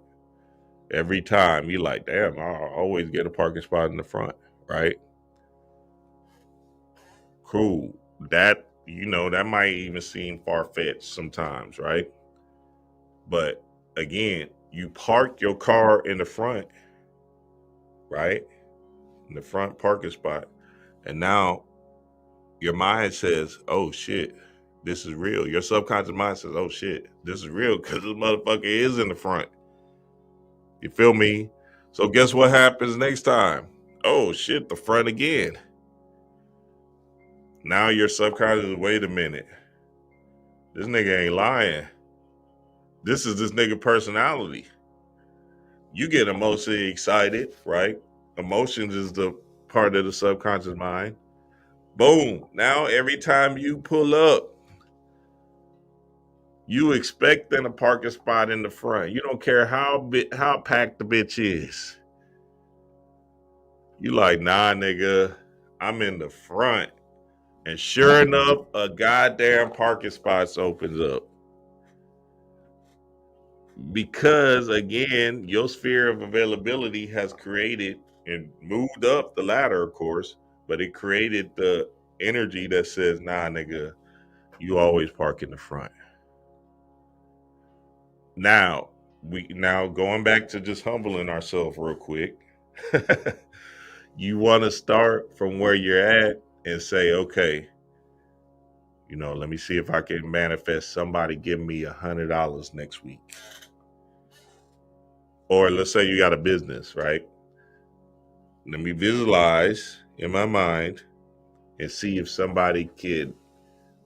Every time you like, damn, I always get a parking spot in the front, right? Cool. That, that might even seem far-fetched sometimes, right? But again, you park your car in the front, right? In the front parking spot. And now your mind says, oh shit, this is real. Your subconscious mind says, oh shit, this is real because this motherfucker is in the front. You feel me? So guess what happens next time? Oh shit, the front again. Now your subconscious is, wait a minute. This nigga ain't lying. This is this nigga personality. You get emotionally excited, right? Emotions is the part of the subconscious mind. Boom. Now every time you pull up, you expecting a parking spot in the front. You don't care how packed the bitch is. You like, nah, nigga, I'm in the front. And sure enough, a goddamn parking spot opens up. Because again, your sphere of availability has created and moved up the ladder, of course, but it created the energy that says, nah, nigga, you always park in the front. Now going back to just humbling ourselves real quick. You want to start from where you're at and say, okay, let me see if I can manifest somebody give me $100 next week. Or let's say you got a business, right? Let me visualize in my mind and see if somebody could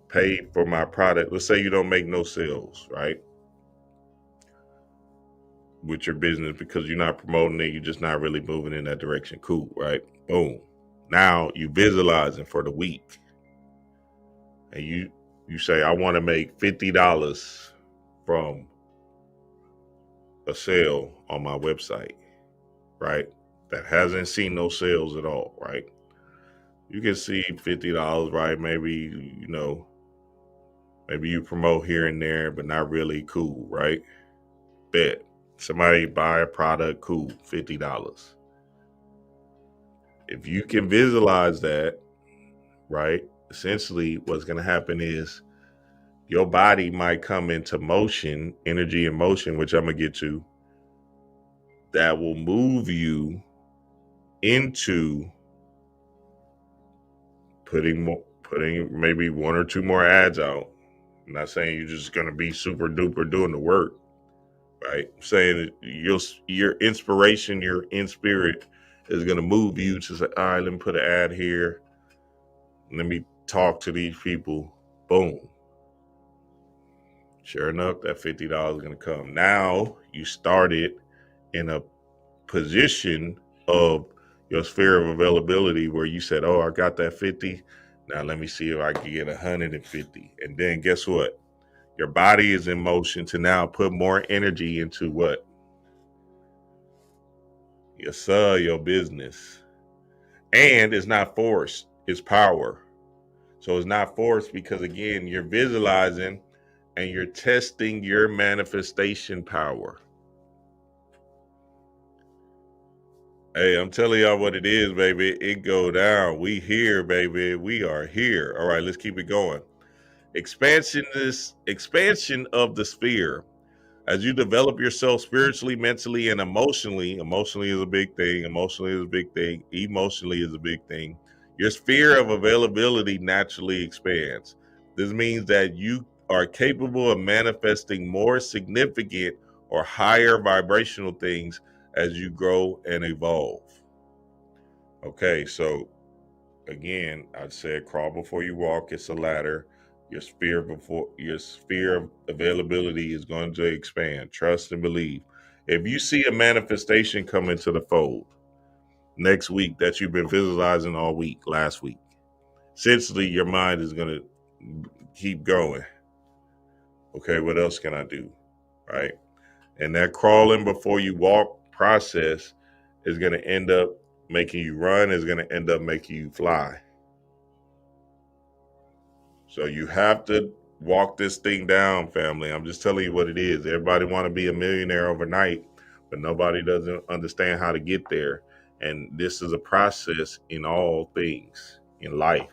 pay for my product. Let's say you don't make no sales, right? With your business because you're not promoting it, you're just not really moving in that direction. Cool, right? Boom. Now you visualizing for the week. And you say, I want to make $50 from a sale on my website, right? That hasn't seen no sales at all, right? You can see $50, right? Maybe, maybe you promote here and there, but not really. Cool, right? Bet. Somebody buy a product, cool, $50. If you can visualize that, right? Essentially what's going to happen is your body might come into motion, energy and motion, which I'm going to get to, that will move you into putting maybe one or two more ads out. I'm not saying you're just going to be super duper doing the work, right? I'm saying your inspiration, your in spirit is going to move you to say, all right, let me put an ad here. Let me talk to these people. Boom. Sure enough, that $50 is going to come. Now you started in a position of your sphere of availability where you said, oh, I got that 50. Now let me see if I can get 150. And then guess what? Your body is in motion to now put more energy into what? Your business. And it's not forced, it's power. So it's not forced because, again, you're visualizing and you're testing your manifestation power. Hey, I'm telling y'all what it is, baby. It go down. We here, baby. We are here. All right, let's keep it going. Expansion of the sphere. As you develop yourself spiritually, mentally, and emotionally is a big thing. Emotionally is a big thing. Emotionally is a big thing. Your sphere of availability naturally expands. This means that you are capable of manifesting more significant or higher vibrational things as you grow and evolve. Okay, so again, I said crawl before you walk. It's a ladder. Your sphere of availability is going to expand. Trust and believe. If you see a manifestation come into the fold next week that you've been visualizing all week, last week, essentially your mind is going to keep going. Okay, what else can I do? Right? And that crawling before you walk process is going to end up making you run, is going to end up making you fly. So you have to walk this thing down, family. I'm just telling you what it is. Everybody want to be a millionaire overnight, but nobody doesn't understand how to get there. And this is a process in all things in life.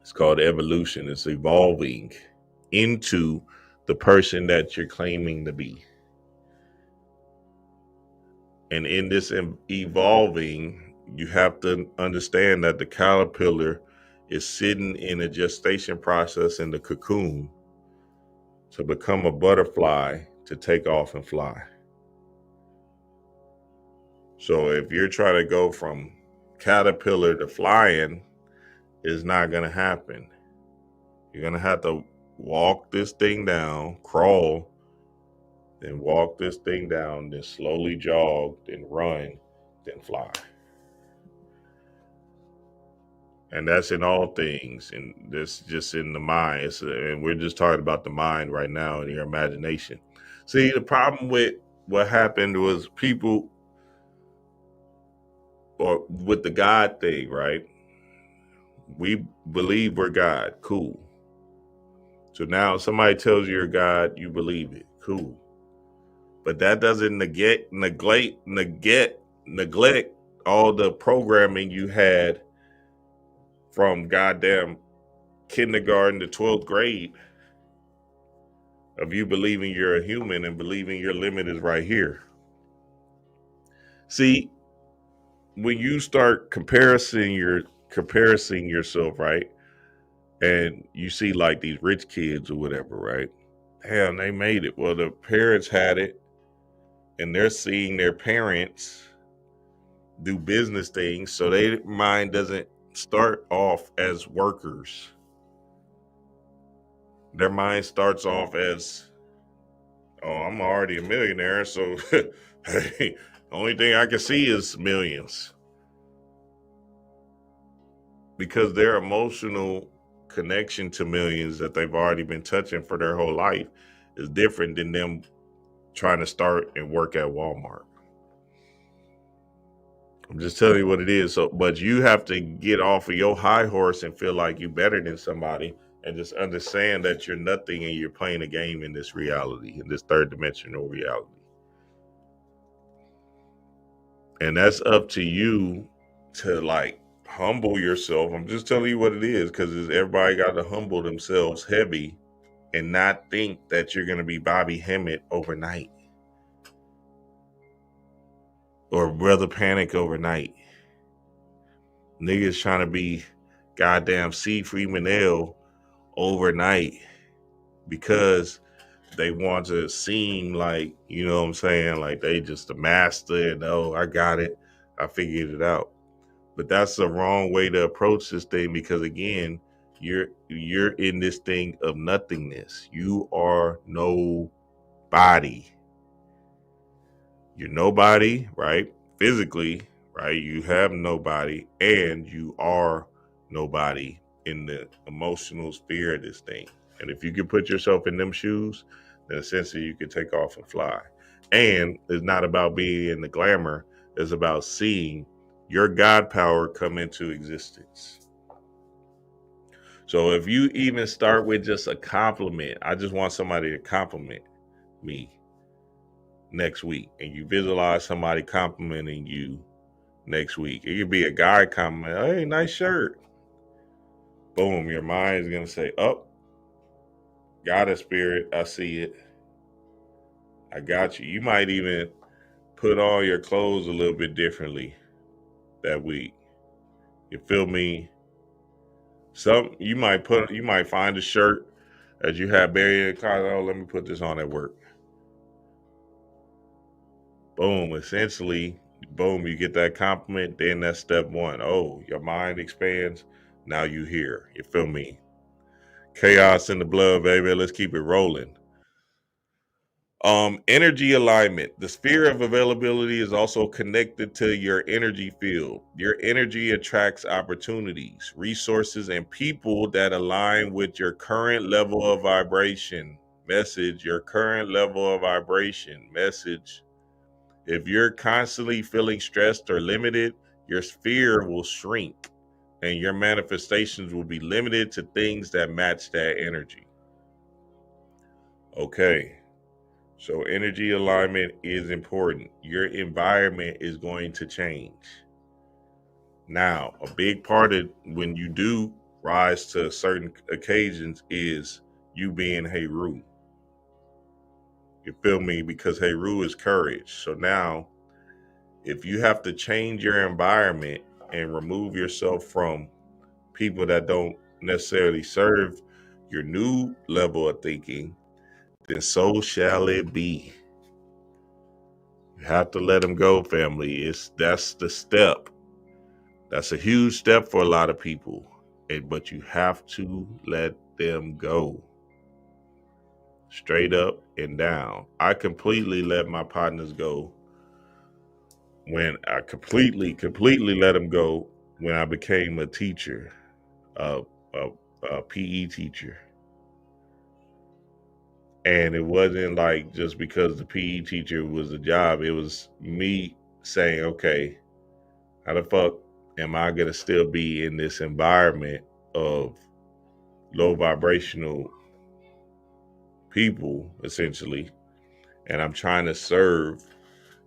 It's called evolution. It's evolving into the person that you're claiming to be. And in this evolving, you have to understand that the caterpillar is sitting in a gestation process in the cocoon to become a butterfly to take off and fly. So if you're trying to go from caterpillar to flying, it's not going to happen. You're going to have to walk this thing down, crawl, then walk this thing down, then slowly jog, then run, then fly. And that's in all things, and that's just in the mind. And we're just talking about the mind right now and your imagination. See, the problem with what happened was people, or with the God thing, right? We believe we're God, cool. So now somebody tells you you're God, you believe it, cool. But that doesn't neglect all the programming you had from goddamn kindergarten to 12th grade of you believing you're a human and believing your limit is right here. See, when you start comparing yourself, right? And you see like these rich kids or whatever, right? Damn, they made it. Well, the parents had it, and they're seeing their parents do business things, so their mind doesn't start off as workers. Their mind starts off as, oh, I'm already a millionaire, so hey, the only thing I can see is millions. Because their emotional connection to millions that they've already been touching for their whole life is different than them trying to start and work at Walmart. I'm just telling you what it is. So, but you have to get off of your high horse and feel like you're better than somebody, and just understand that you're nothing and you're playing a game in this reality, in this third dimensional reality. And that's up to you to like humble yourself. I'm just telling you what it is, because everybody got to humble themselves heavy and not think that you're going to be Bobby Hemmett overnight or Brother Panic overnight. Niggas trying to be goddamn C. Freeman overnight because they want to seem like, you know what I'm saying, like they just a master and, oh, I got it, I figured it out. But that's the wrong way to approach this thing, because again, you're in this thing of nothingness. You are nobody. You're nobody, right? Physically, right? You have nobody, and you are nobody in the emotional sphere of this thing. And if you can put yourself in them shoes, then essentially you can take off and fly. And it's not about being in the glamour. It's about seeing your God power come into existence. So if you even start with just a compliment, I just want somebody to compliment me next week, and you visualize somebody complimenting you next week. It could be a guy comment, hey, nice shirt. Boom, your mind is going to say, oh, got a spirit, I see it. I got you. You might even put on your clothes a little bit differently that week. You feel me? You might find a shirt that you have buried in the closet. Oh, let me put this on at work. Boom, essentially, boom, you get that compliment. Then that's step one. Oh, your mind expands. Now you here. You feel me? Chaos in the blood, baby. Let's keep it rolling. Energy alignment. The sphere of availability is also connected to your energy field. Your energy attracts opportunities, resources, and people that align with your current level of vibration. Message, your current level of vibration. Message. If you're constantly feeling stressed or limited, your sphere will shrink and your manifestations will be limited to things that match that energy. Okay. So energy alignment is important. Your environment is going to change. Now, a big part of when you do rise to certain occasions is you being Heru. You feel me? Because Heru is courage. So now, if you have to change your environment and remove yourself from people that don't necessarily serve your new level of thinking, then so shall it be. You have to let them go, family. That's the step. That's a huge step for a lot of people. But you have to let them go. Straight up and down. I completely let my partners go when I completely let them go when I became a teacher, a PE teacher. And it wasn't like just because the PE teacher was a job. It was me saying, okay, how the fuck am I going to still be in this environment of low vibrational people, essentially? And I'm trying to serve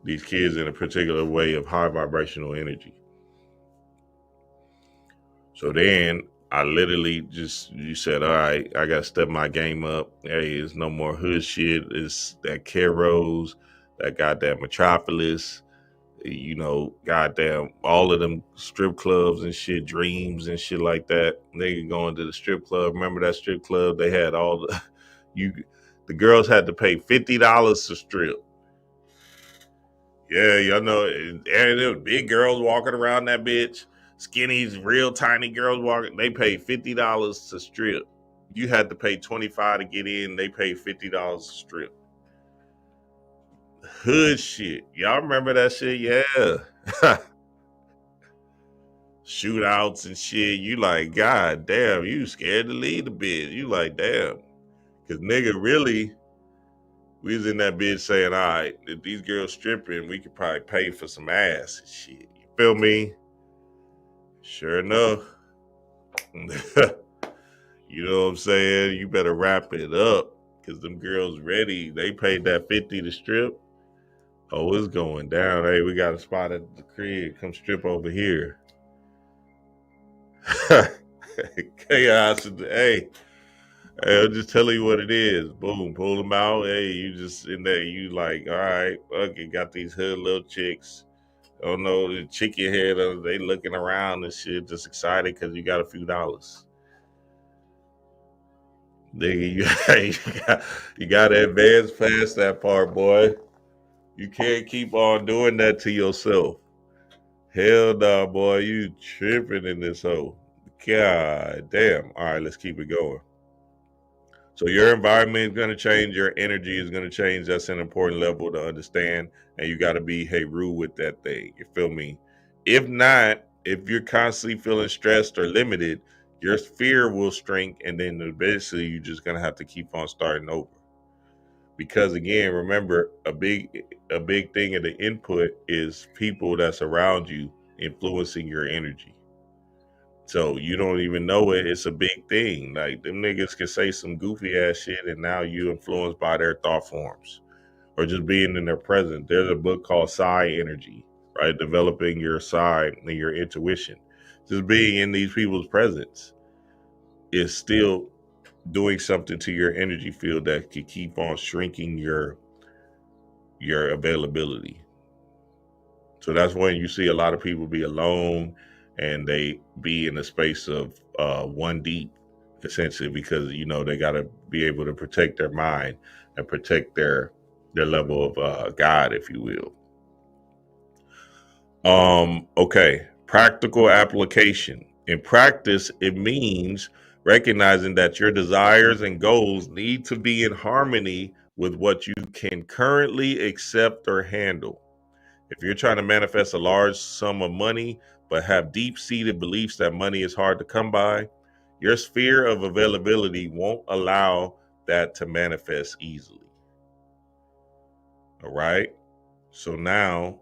these kids in a particular way of high vibrational energy. So then I literally you said, all right, I got to step my game up. Hey, it's no more hood shit. It's that Caros, that goddamn Metropolis, goddamn, all of them strip clubs and shit, dreams and shit like that. Nigga going to the strip club. Remember that strip club? They had all the girls had to pay $50 to strip. Yeah, y'all know, and there were big girls walking around that bitch. Skinny, real tiny girls walking. They paid $50 to strip. You had to pay $25 to get in. They paid $50 to strip. Hood shit. Y'all remember that shit? Yeah. Shootouts and shit. You like, God damn, you scared to leave the bitch. You like, damn. Because nigga, really, we was in that bitch saying, all right, if these girls stripping, we could probably pay for some ass and shit. You feel me? Sure enough. You know what I'm saying? You better wrap it up because them girls ready. They paid that 50 to strip. Oh, it's going down. Hey, we got a spot at the crib. Come strip over here. Chaos. Hey, I'll just tell you what it is. Boom, pull them out. Hey, you just in there. You like, all right, okay, got these hood little chicks. Oh no, the chicken head. They looking around and shit, just excited because you got a few dollars. Nigga, you got to advance past that part, boy. You can't keep on doing that to yourself. Hell no, boy. You tripping in this hole. God damn. All right, let's keep it going. So your environment is going to change. Your energy is going to change. That's an important level to understand. And you got to be Heru with that thing. You feel me? If not, if you're constantly feeling stressed or limited, your fear will shrink. And then eventually you're just going to have to keep on starting over. Because again, remember, a big thing of the input is people that's around you influencing your energy. So you don't even know it. It's a big thing. Like them niggas can say some goofy ass shit and now you influenced by their thought forms or just being in their presence. There's a book called Psi Energy, right? Developing your psi and your intuition. Just being in these people's presence is still doing something to your energy field that could keep on shrinking your availability. So that's when you see a lot of people be alone and they be in a space of one deep, essentially, because they got to be able to protect their mind and protect their level of God, if you will. Okay, practical application. In practice, it means recognizing that your desires and goals need to be in harmony with what you can currently accept or handle. If you're trying to manifest a large sum of money, but have deep-seated beliefs that money is hard to come by, your sphere of availability won't allow that to manifest easily. All right. So now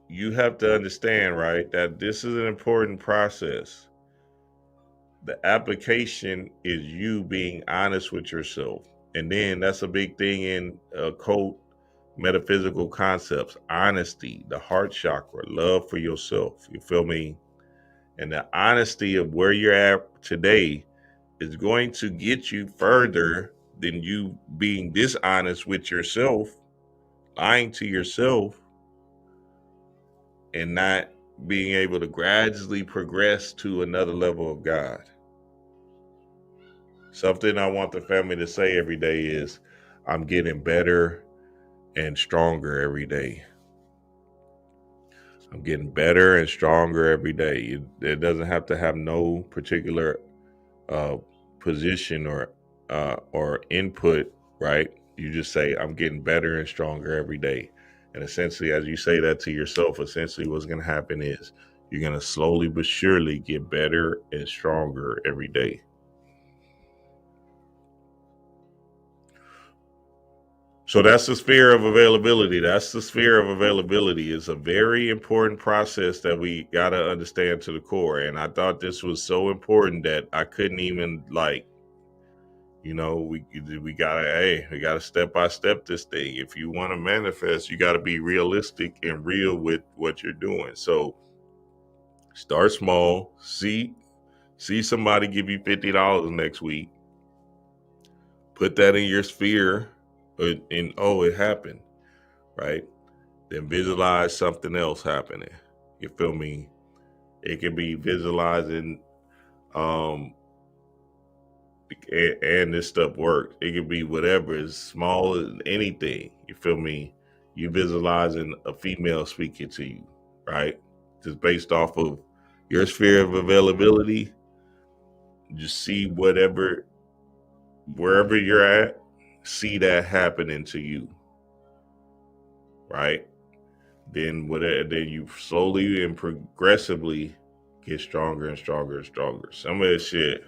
you have to understand, right, that this is an important process. The application is you being honest with yourself. And then that's a big thing in occult metaphysical concepts: honesty, the heart chakra, love for yourself. You feel me? And the honesty of where you're at today is going to get you further than you being dishonest with yourself, lying to yourself, and not being able to gradually progress to another level of God. Something I want the family to say every day is, I'm getting better and stronger every day. I'm getting better and stronger every day. It doesn't have to have no particular position or input, right? You just say, I'm getting better and stronger every day. And essentially, as you say that to yourself, essentially what's going to happen is you're going to slowly but surely get better and stronger every day. So that's the sphere of availability. That's the sphere of availability. It's a very important process that we got to understand to the core. And I thought this was so important that I couldn't even we gotta step by step this thing. If you want to manifest, you got to be realistic and real with what you're doing. So start small. See somebody give you $50 next week. Put that in your sphere, and it happened, right? Then visualize something else happening. You feel me? It can be visualizing, and this stuff works. It can be whatever, as small as anything. You feel me? You visualizing a female speaking to you, right? Just based off of your sphere of availability. Just see wherever you're at, see that happening to you, right? Then you slowly and progressively get stronger and stronger and stronger. Some of this shit,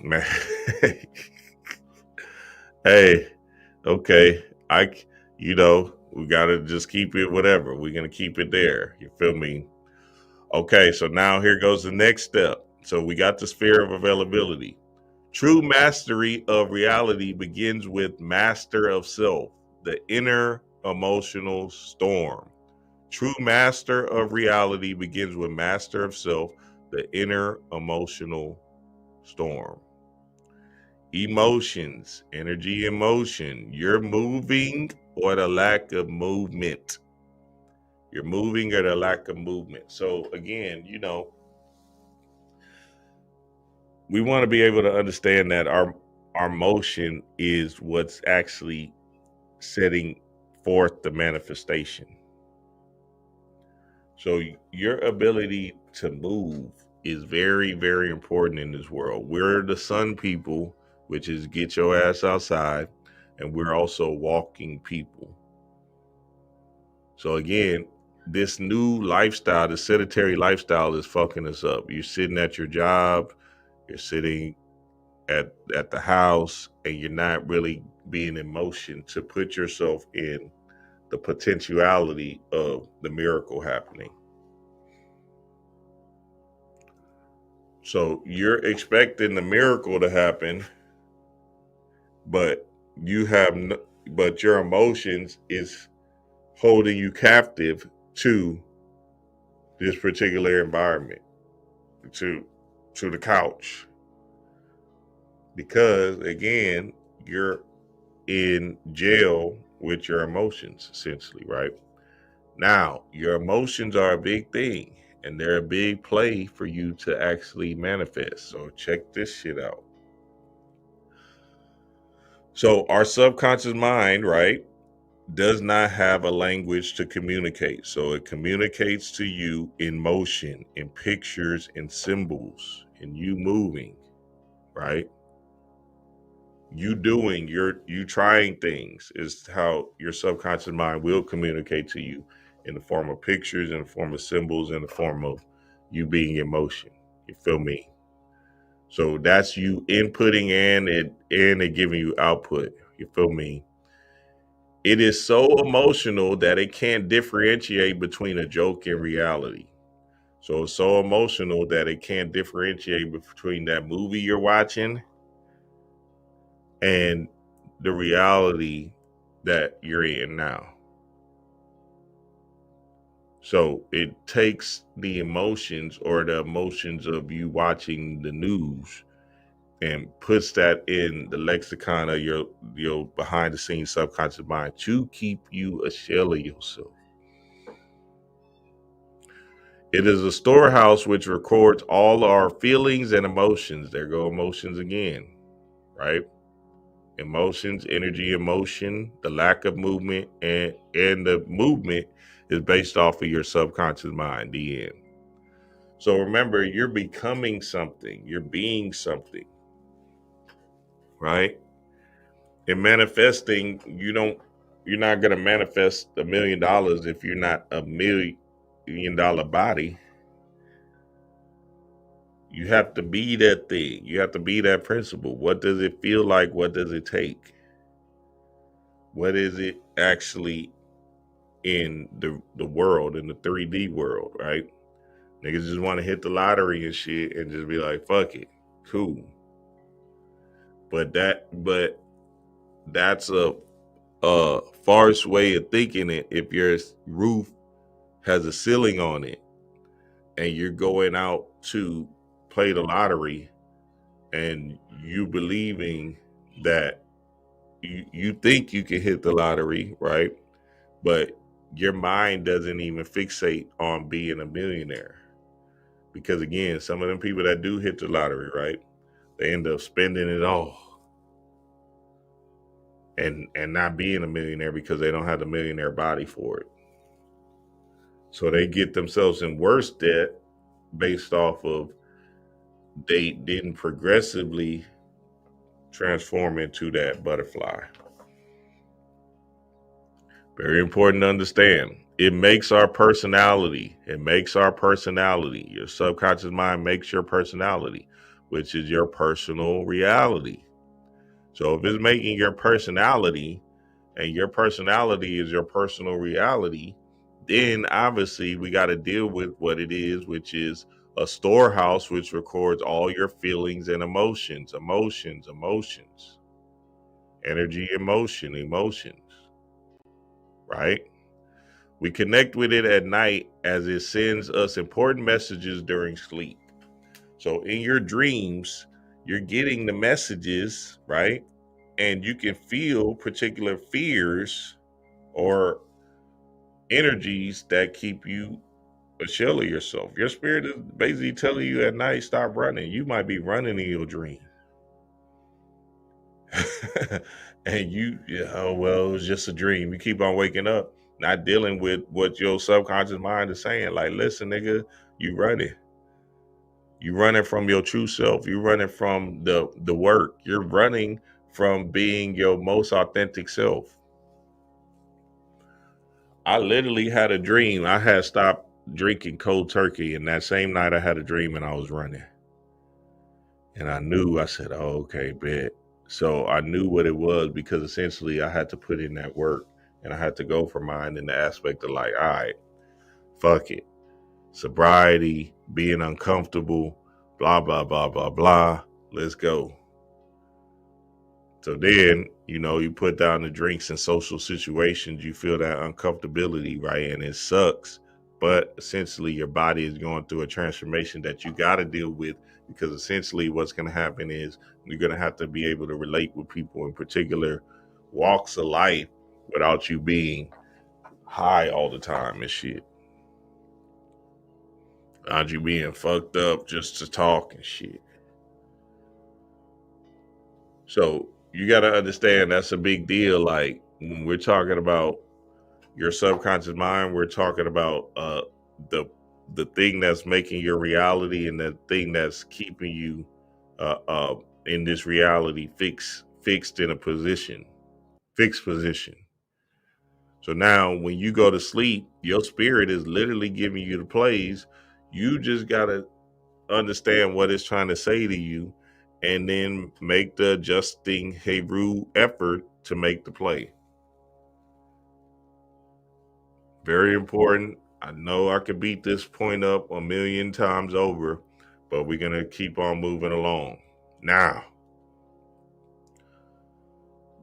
man. Hey, okay, we gotta just keep it whatever. We're gonna keep it there. You feel me? Okay, so now here goes the next step. So we got the sphere of availability. True mastery of reality begins with master of self, the inner emotional storm. True master of reality begins with master of self, the inner emotional storm. Emotions, energy, emotion. You're moving or the lack of movement. You're moving or the lack of movement. So again, we want to be able to understand that our motion is what's actually setting forth the manifestation. So your ability to move is very, very important in this world. We're the sun people, which is get your ass outside, and we're also walking people. So again, this new lifestyle, the sedentary lifestyle, is fucking us up. You're sitting at your job, you're sitting at the house, and you're not really being in motion to put yourself in the potentiality of the miracle happening. So you're expecting the miracle to happen, but but your emotions is holding you captive to this particular environment, to the couch, because again, you're in jail with your emotions, essentially, right? Now, your emotions are a big thing, and they're a big play for you to actually manifest. So check this shit out. So our subconscious mind, right, does not have a language to communicate. So it communicates to you in motion, in pictures, in symbols, in you moving, right? you trying things is how your subconscious mind will communicate to you in the form of pictures, in the form of symbols, in the form of you being in motion. You feel me? So that's you inputting and it giving you output. You feel me? It is so emotional that it can't differentiate between a joke and reality. So it's so emotional that it can't differentiate between that movie you're watching and the reality that you're in now. So it takes the emotions or the emotions of you watching the news and puts that in the lexicon of your behind the scenes subconscious mind to keep you a shell of yourself. It is a storehouse which records all our feelings and emotions. There go emotions again, right? Emotions, energy, emotion, the lack of movement, and the movement is based off of your subconscious mind, the end. So remember, you're becoming something, you're being something, right? In manifesting, you're not gonna manifest $1 million if you're not a $1 million body. You have to be that thing. You have to be that principle. What does it feel like? What does it take? What is it actually in the world, in the 3D world, right? Niggas just want to hit the lottery and shit and just be like, fuck it. Cool. But that's a farce way of thinking it if your roof has a ceiling on it and you're going out to play the lottery and you believing that you think you can hit the lottery, right? But your mind doesn't even fixate on being a millionaire. Because again, some of them people that do hit the lottery, right? They end up spending it all and not being a millionaire because they don't have the millionaire body for it. So they get themselves in worse debt based off of they didn't progressively transform into that butterfly. Very important to understand. It makes our personality. It makes our personality. Your subconscious mind makes your personality, which is your personal reality. So if it's making your personality and your personality is your personal reality, then obviously we got to deal with what it is, which is a storehouse which records all your feelings and emotions, energy, emotions, right? We connect with it at night as it sends us important messages during sleep. So in your dreams, you're getting the messages, right? And you can feel particular fears or energies that keep you a shell of yourself. Your spirit is basically telling you at night, stop running. You might be running in your dream. And oh, well, it was just a dream. You keep on waking up, not dealing with what your subconscious mind is saying. Like, listen, nigga, you running. You running from your true self. You running from the work. You're running from being your most authentic self. I literally had a dream. I had stopped drinking cold turkey, and that same night I had a dream and I was running. And I said, oh, okay, bet. So I knew what it was because essentially I had to put in that work and I had to go for mine in the aspect of like, all right, fuck it. Sobriety, being uncomfortable, blah, blah, blah, blah, blah. Let's go. So then, you put down the drinks in social situations, you feel that uncomfortability, right? And it sucks. But essentially, your body is going through a transformation that you got to deal with because essentially what's going to happen is you're going to have to be able to relate with people in particular walks of life without you being high all the time and shit. Without you being fucked up just to talk and shit. So you got to understand that's a big deal. Like when we're talking about your subconscious mind, we're talking about the thing that's making your reality and the thing that's keeping you in this reality fixed in a position, fixed position. So now when you go to sleep, your spirit is literally giving you the plays. You just got to understand what it's trying to say to you and then make the adjusting Hebrew effort to make the play. Very important. I know I could beat this point up a million times over, but we're going to keep on moving along. Now,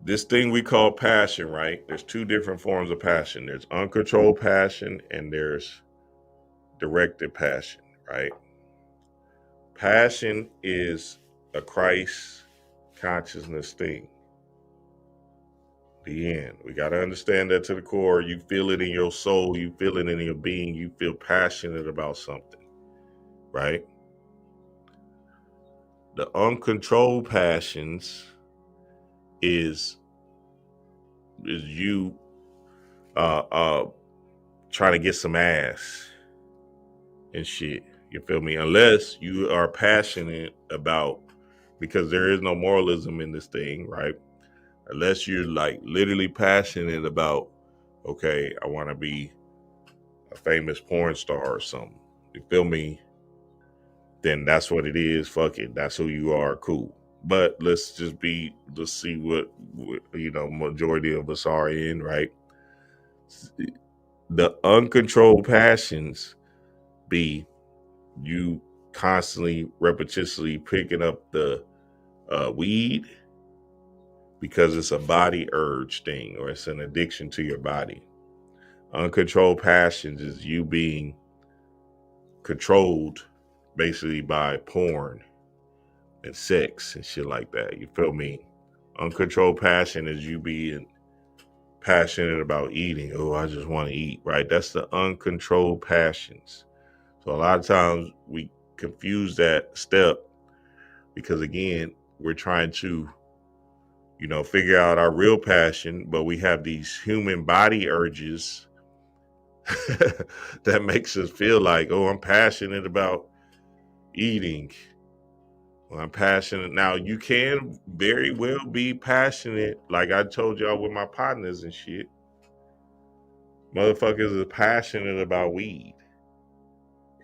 this thing we call passion, right? There's two different forms of passion. There's uncontrolled passion and there's directed passion, right? Passion is a Christ consciousness thing. The end. We got to understand that to the core. You feel it in your soul. You feel it in your being. You feel passionate about something, right? The uncontrolled passions is you trying to get some ass and shit. You feel me? Unless you are passionate about, because there is no moralism in this thing, right? Unless you're like literally passionate about, okay, I want to be a famous porn star or something. You feel me? Then that's what it is. Fuck it. That's who you are. Cool. But let's see what majority of us are in, right? The uncontrolled passions be you constantly, repetitiously picking up the weed because it's a body urge thing or it's an addiction to your body. Uncontrolled passions is you being controlled basically by porn and sex and shit like that. You feel me? Uncontrolled passion is you being passionate about eating. Oh, I just want to eat, right? That's the uncontrolled passions. So a lot of times we confuse that step because again, we're trying to, figure out our real passion, but we have these human body urges that makes us feel like, oh, I'm passionate about eating. Well, I'm passionate. Now, you can very well be passionate, like I told y'all with my partners and shit. Motherfuckers are passionate about weed,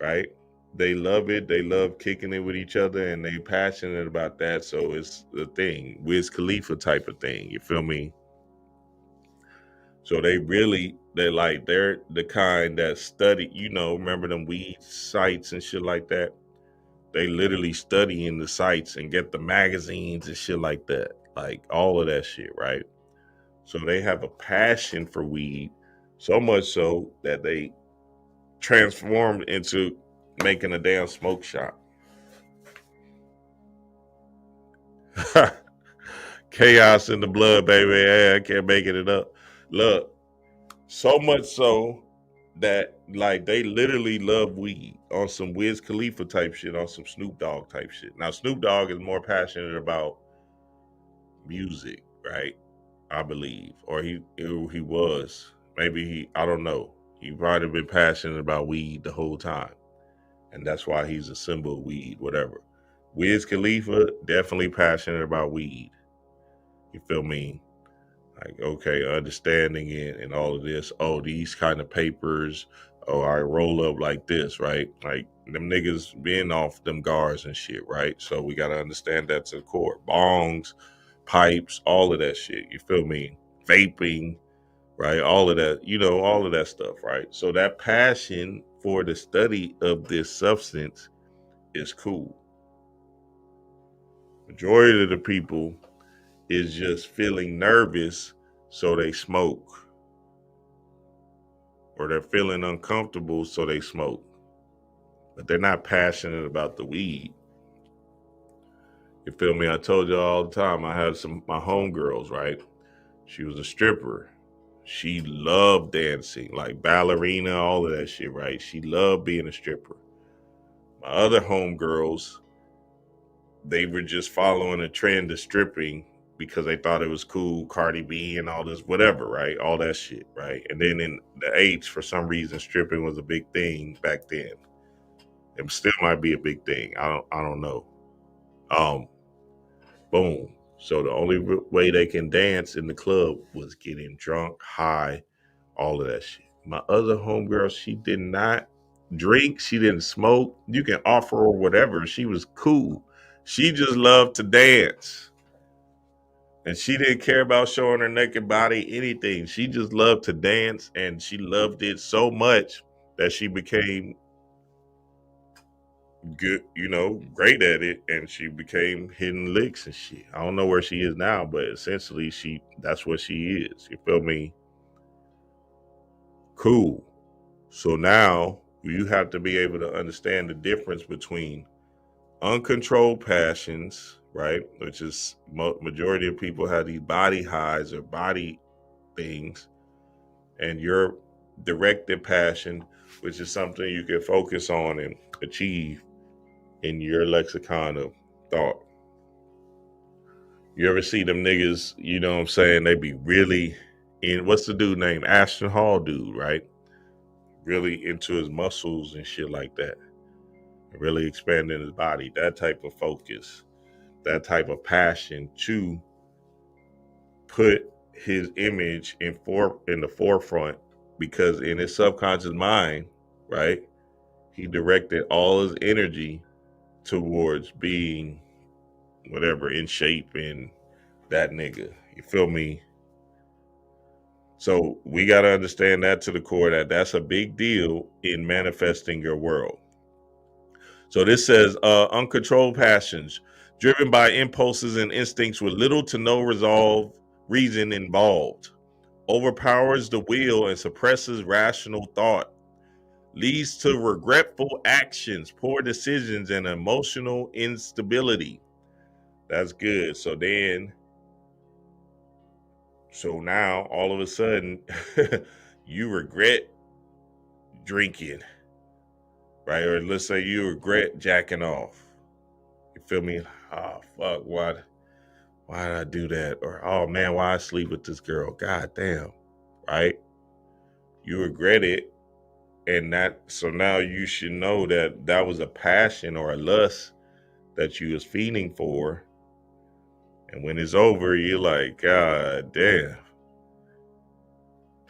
right? They love it. They love kicking it with each other, and they passionate about that. So it's the thing, Wiz Khalifa type of thing. You feel me? So they're the kind that study, remember them weed sites and shit like that? They literally study in the sites and get the magazines and shit like that. Like all of that shit, right? So they have a passion for weed, so much so that they transformed into making a damn smoke shop. Chaos in the blood, baby. Yeah, I can't make it up. Look, so much so that like they literally love weed on some Wiz Khalifa type shit, on some Snoop Dogg type shit. Now Snoop Dogg is more passionate about music, right? I believe, or he was. Maybe I don't know. He probably been passionate about weed the whole time, and that's why he's a symbol of weed, whatever. Wiz Khalifa definitely passionate about weed. You feel me? Like, okay, understanding it and all of this. Oh, these kind of papers. Oh, I roll up like this, right? Like them niggas being off them guards and shit, right? So we gotta understand that to the core. Bongs, pipes, all of that shit. You feel me? Vaping, right? All of that, all of that stuff, right? So that passion for the study of this substance is cool. Majority of the people is just feeling nervous, so they smoke. Or they're feeling uncomfortable, so they smoke. But they're not passionate about the weed. You feel me? I told you all the time, I had my homegirls, right? She was a stripper. She loved dancing, like ballerina, all of that shit, right? She loved being a stripper. My other homegirls, they were just following a trend of stripping because they thought it was cool, Cardi B and all this, whatever, right? All that shit, right? And then in the H, for some reason, stripping was a big thing back then. It still might be a big thing. I don't know. Boom. So the only way they can dance in the club was getting drunk, high, all of that shit. My other homegirl, she did not drink. She didn't smoke. You can offer her whatever. She was cool. She just loved to dance. And she didn't care about showing her naked body, anything. She just loved to dance, and she loved it so much that she became good, great at it, and she became hitting licks and shit. I don't know where she is now, but essentially that's what she is. You feel me? Cool. So now you have to be able to understand the difference between uncontrolled passions, right? Which is majority of people have these body highs or body things, and your directed passion, which is something you can focus on and achieve in your lexicon of thought. You ever see them niggas, you know what I'm saying? They be really what's the dude named Ashton Hall dude, right? Really into his muscles and shit like that. Really expanding his body. That type of focus, that type of passion to put his image in the forefront, because in his subconscious mind, right, he directed all his energy towards being whatever in shape and that nigga. You feel me? So we got to understand that to the core, that's a big deal in manifesting your world. So this says uncontrolled passions driven by impulses and instincts with little to no reason involved, overpowers the will and suppresses rational thought, leads to regretful actions, poor decisions, and emotional instability. That's good. So now all of a sudden you regret drinking, right? Or let's say you regret jacking off. You feel me? Oh fuck, why did I do that? Or oh man, why I sleep with this girl? God damn, right? You regret it, and so now you should know that was a passion or a lust that you was feeding for, and when it's over, you're like, God damn.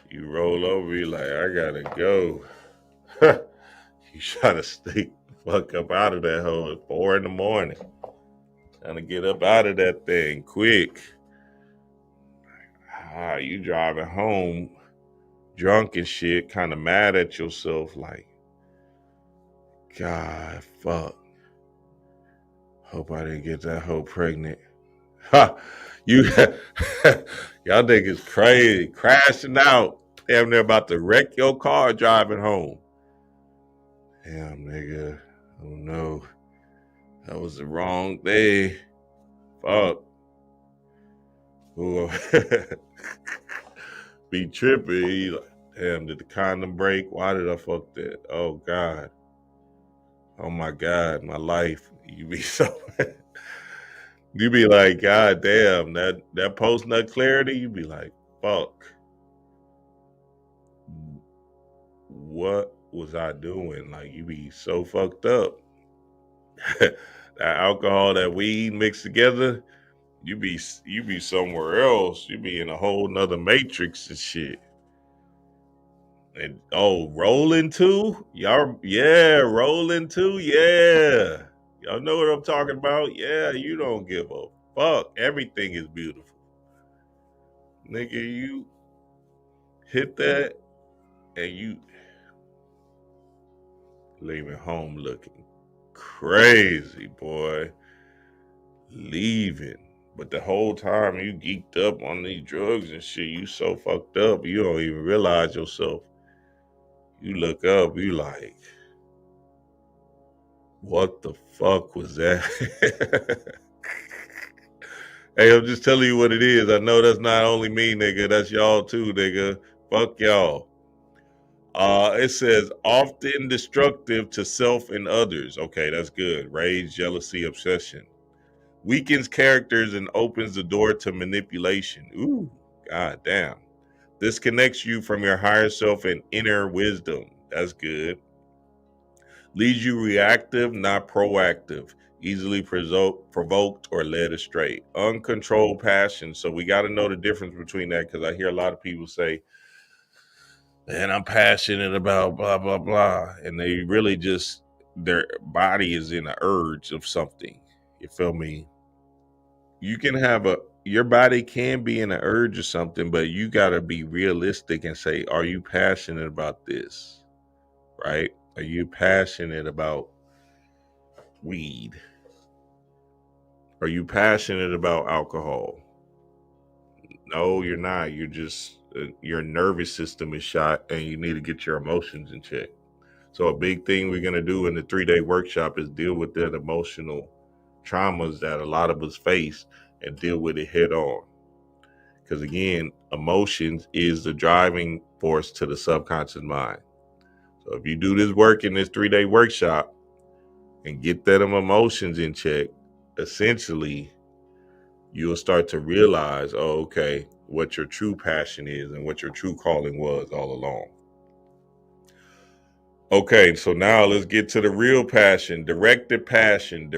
You roll over, you're like, I gotta go. You try to stay the fuck up out of that hole at 4 a.m. Trying to get up out of that thing quick. You driving home drunk and shit, kind of mad at yourself, like, God, fuck. Hope I didn't get that hoe pregnant. Ha! Y'all niggas crazy, crashing out. Damn, they're about to wreck your car driving home. Damn, nigga. Oh no. That was the wrong day. Fuck. Ooh. Be trippy. Like, damn, did the condom break? Why did I fuck that? Oh God. Oh my God, my life. You be so you be like, God damn, that post nut clarity, you be like, fuck. What was I doing? Like, you be so fucked up. That alcohol, that weed mixed together, you be somewhere else. You be in a whole nother matrix and shit. And rolling too? Rolling too, yeah. Y'all know what I'm talking about? Yeah, you don't give a fuck. Everything is beautiful. Nigga, you hit that and you leaving home looking crazy, boy. Leaving. But the whole time you geeked up on these drugs and shit, you so fucked up, you don't even realize yourself. You look up, you like, what the fuck was that? Hey, I'm just telling you what it is. I know that's not only me, nigga. That's y'all too, nigga. Fuck y'all. It says often destructive to self and others. Okay, that's good. Rage, jealousy, obsession. Weakens characters and opens the door to manipulation. Ooh, god damn. Disconnects you from your higher self and inner wisdom. That's good. Leaves you reactive, not proactive. easily provoked or led astray. Uncontrolled passion. So we got to know the difference between that, because I hear a lot of people say, man, I'm passionate about blah, blah, blah. And they really just, their body is in an urge of something. You feel me? You can have your body can be in an urge or something, but you got to be realistic and say, are you passionate about this? Right? Are you passionate about weed? Are you passionate about alcohol? No, you're not. You're just, your nervous system is shot and you need to get your emotions in check. So, a big thing we're going to do in the 3-day workshop is deal with that emotional traumas that a lot of us face and deal with it head on. Because again, emotions is the driving force to the subconscious mind. So, if you do this work in this 3-day workshop and get that emotions in check, essentially, you'll start to realize, oh, okay, what your true passion is and what your true calling was all along. Okay, so now let's get to the real passion, directed passion,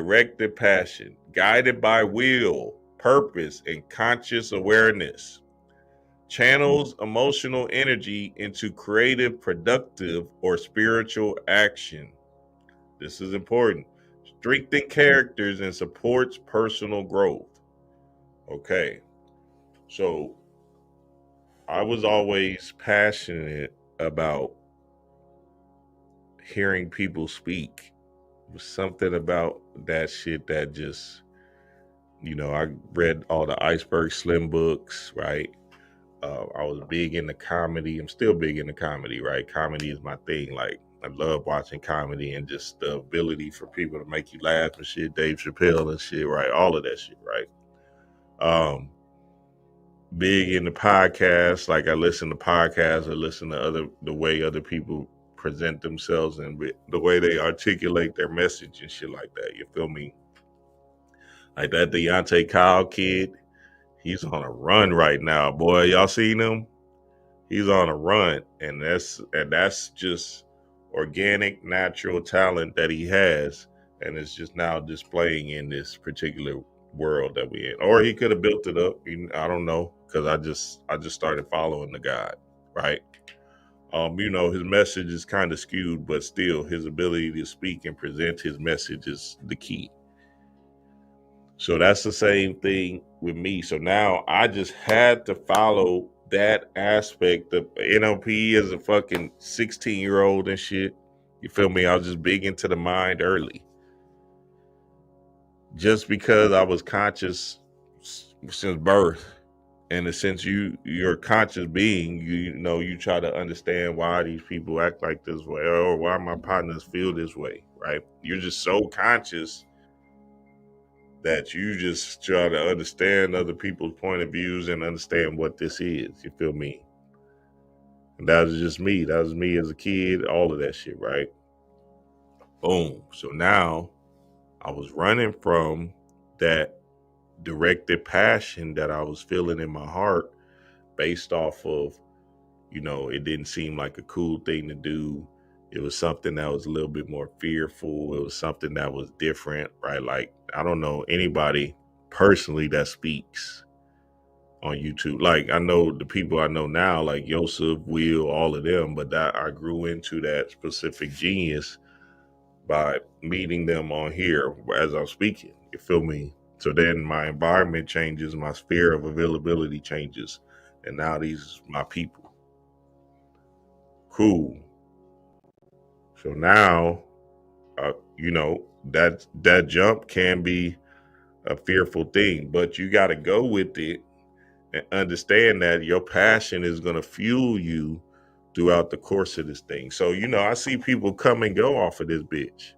guided by will, purpose, and conscious awareness. Channels emotional energy into creative, productive, or spiritual action. This is important. Strengthen characters and supports personal growth. Okay, so I was always passionate about hearing people speak. It was something about that shit that just, I read all the Iceberg Slim books, right? I was big into comedy. I'm still big into comedy, right? Comedy is my thing. Like, I love watching comedy and just the ability for people to make you laugh and shit. Dave Chappelle and shit, right? All of that shit, right? Big into podcasts. Like, I listen to podcasts. I listen to the way other people present themselves and the way they articulate their message and shit like that. You feel me? Like that Deontay Kyle kid, he's on a run right now, boy. Y'all seen him? He's on a run, and that's just organic, natural talent that he has, and it's just now displaying in this particular world that we're in. Or he could have built it up. I don't know, because I just started following the guy, right? His message is kind of skewed, but still, his ability to speak and present his message is the key. So that's the same thing with me. So now I just had to follow that aspect of NLP as a fucking 16-year-old and shit. You feel me? I was just big into the mind early. Just because I was conscious since birth. And since you're a conscious being, you try to understand why these people act like this way, or why my partners feel this way, right? You're just so conscious that you just try to understand other people's point of views and understand what this is. You feel me? And that was just me. That was me as a kid, all of that shit, right? Boom. So now I was running from that directed passion that I was feeling in my heart based off of, it didn't seem like a cool thing to do. It was something that was a little bit more fearful. It was something that was different, right? Like, I don't know anybody personally that speaks on YouTube. Like, I know the people I know now, like Yosef, Will, all of them, but that I grew into that specific genius by meeting them on here as I'm speaking. You feel me? So then my environment changes, my sphere of availability changes, and now these are my people. Cool. So now, that jump can be a fearful thing, but you got to go with it and understand that your passion is going to fuel you throughout the course of this thing. So, I see people come and go off of this bitch,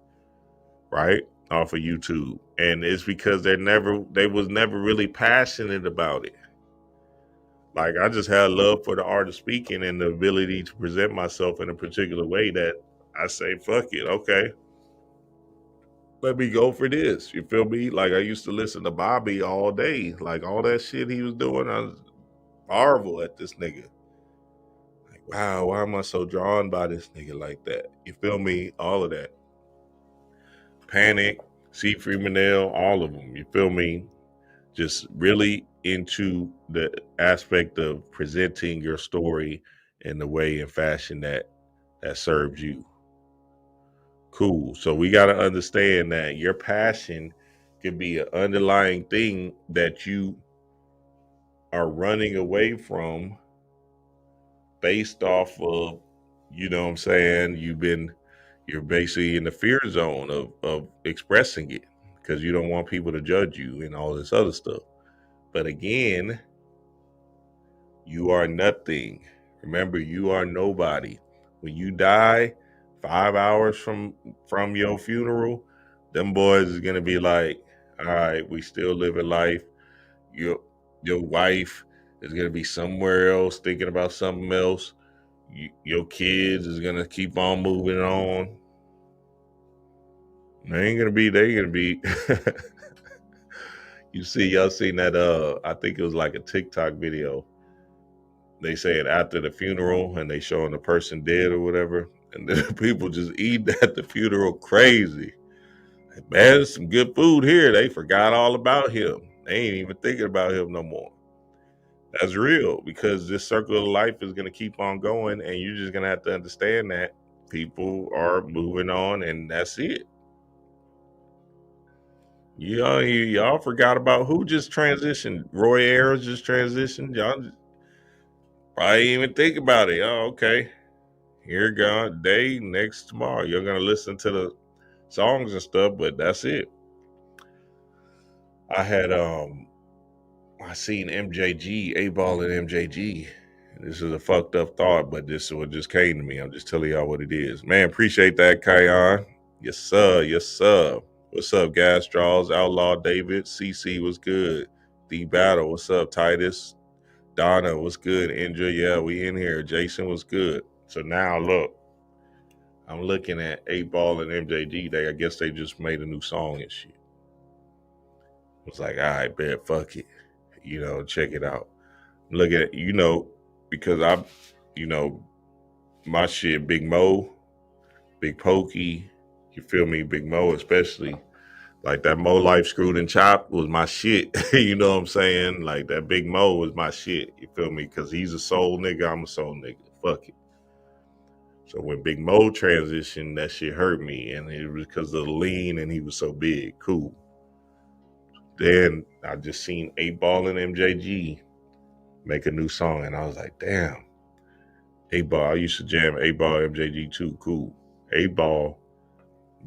right? Off of YouTube. And it's because they was never really passionate about it. Like, I just had love for the art of speaking and the ability to present myself in a particular way that I say, fuck it. Okay. Let me go for this. You feel me? Like, I used to listen to Bobby all day. Like, all that shit he was doing, I was marvel at this nigga. Like, wow, why am I so drawn by this nigga like that? You feel me? All of that. Panic, C. Freemanel, all of them. You feel me? Just really into the aspect of presenting your story in the way and fashion that serves you. Cool. So we got to understand that your passion could be an underlying thing that you are running away from based off of, you know what I'm saying, you're basically in the fear zone of expressing it because you don't want people to judge you and all this other stuff. But again, you are nothing. Remember, you are nobody. When you die, 5 hours from your funeral, them boys is gonna be like, all right, we still living life. Your your wife is gonna be somewhere else thinking about something else. Your kids is gonna keep on moving on. They gonna be you see, y'all seen that I think it was like a TikTok video. They say it after the funeral and they showing the person dead or whatever. And then people just eating at the funeral crazy. Like, man, there's some good food here. They forgot all about him. They ain't even thinking about him no more. That's real because this circle of life is going to keep on going. And you're just going to have to understand that people are moving on and that's it. Y'all forgot about who just transitioned. Roy Ayers just transitioned. Y'all just probably even think about it. Oh, okay. Here gone day next tomorrow. You're gonna listen to the songs and stuff, but that's it. I had I seen MJG, A Ball and MJG. This is a fucked up thought, but this is what just came to me. I'm just telling y'all what it is. Man, appreciate that, Kayon. Yes, sir. Yes, sir. What's up, Gas Straws? Outlaw David. CC was good. D Battle. What's up, Titus? Donna, what's good? Andrew, yeah, we in here. Jason was good. So now look. I'm looking at 8 Ball and MJG. I guess they just made a new song and shit. I was like, all right, bet, fuck it. Check it out. Look at, because my shit, Big Mo, Big Pokey, you feel me? Big Mo, especially. Like that Mo Life Screwed and Chopped was my shit. You know what I'm saying? Like that Big Mo was my shit. You feel me? Because he's a soul nigga. I'm a soul nigga. Fuck it. So when Big Mo transitioned, that shit hurt me, and it was because of the lean, and he was so big. Cool. Then I just seen 8 Ball and MJG make a new song, and I was like, damn, 8 Ball. I used to jam 8 Ball MJG too. Cool. 8 Ball,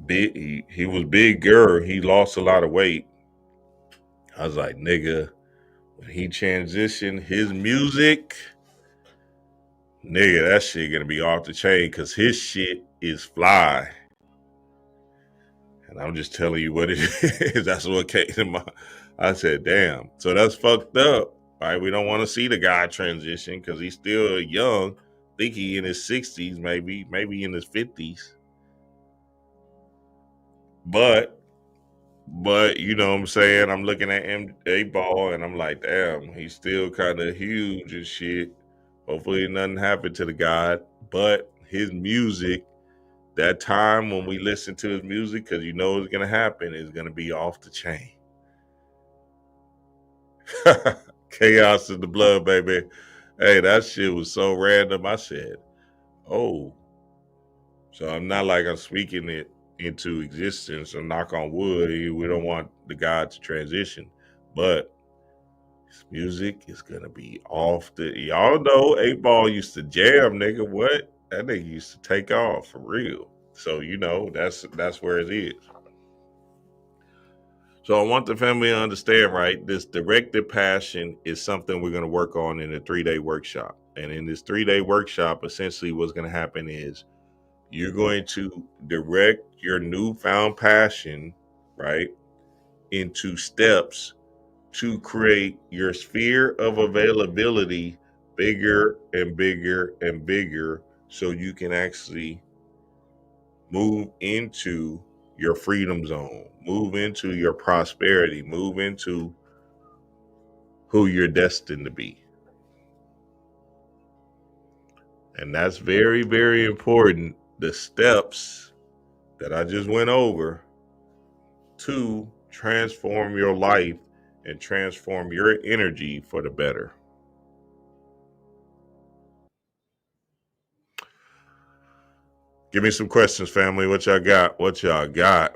big. He was bigger. He lost a lot of weight. I was like, nigga, when he transitioned his music, nigga, that shit gonna be off the chain because his shit is fly. And I'm just telling you what it is. That's what came to my. I said, damn. So that's fucked up, right? We don't want to see the guy transition because he's still young. I think he in his 60s, maybe in his 50s. But you know what I'm saying? I'm looking at A Ball and I'm like, damn, he's still kind of huge and shit. Hopefully nothing happened to the guy. But his music, that time when we listen to his music, because you know what's gonna happen, is gonna be off the chain. Chaos in the blood, baby. Hey, that shit was so random. I said, oh. So I'm not like I'm speaking it into existence or knock on wood. We don't want the God to transition. But his music is gonna be off the y'all know 8 Ball used to jam, nigga. What? That nigga used to take off for real. So that's where it is. So I want the family to understand, right? This directed passion is something we're going to work on in a 3-day workshop. And in this 3-day workshop, essentially what's going to happen is you're going to direct your newfound passion, right, into steps to create your sphere of availability bigger and bigger and bigger so you can actually move into your freedom zone, move into your prosperity, move into who you're destined to be. And that's very, very important. The steps that I just went over to transform your life and transform your energy for the better. Give me some questions, family. What y'all got? What y'all got?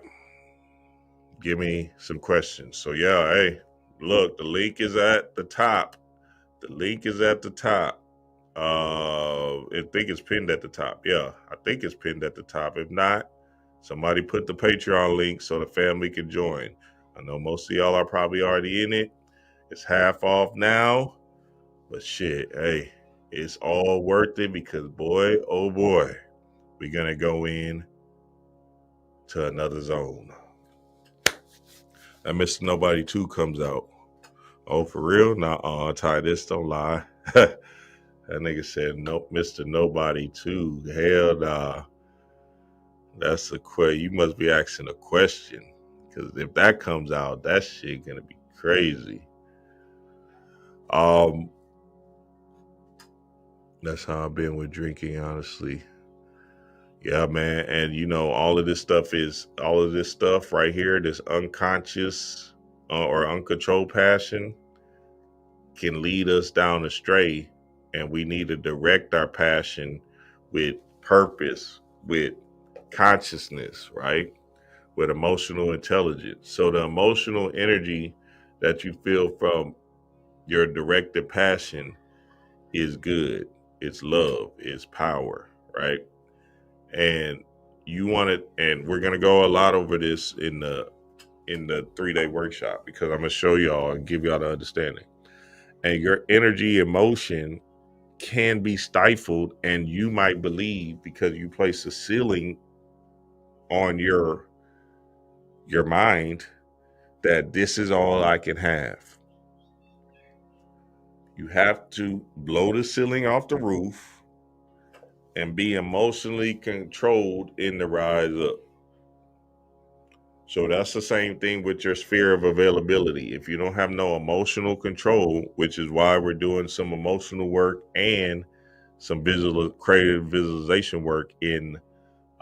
Give me some questions. So yeah, hey, look, the link is at the top. The link is at the top. I think it's pinned at the top. Yeah, I think it's pinned at the top. If not, somebody put the Patreon link so the family can join. I know most of y'all are probably already in it. It's half off now, but shit, hey, it's all worth it because boy, oh boy, we're gonna go in to another zone. And Mr. Nobody 2 comes out. Oh, for real? Nah, Ty, this don't lie. That nigga said, nope, Mr. Nobody 2. Hell nah. That's a question. You must be asking a question. Because if that comes out, that shit gonna be crazy. That's how I've been with drinking, honestly. Yeah, man. And you know, all of this stuff right here, this unconscious or uncontrolled passion can lead us down astray. And we need to direct our passion with purpose, with consciousness, right? With emotional intelligence. So the emotional energy that you feel from your directed passion is good. It's love, it's power, right? And you want it, and we're gonna go a lot over this in the 3-day workshop because I'm gonna show y'all and give y'all the understanding. And your energy, emotion can be stifled, and you might believe because you place a ceiling on your mind that this is all I can have. You have to blow the ceiling off the roof and be emotionally controlled in the rise up. So that's the same thing with your sphere of availability. If you don't have no emotional control, which is why we're doing some emotional work and some creative visualization work in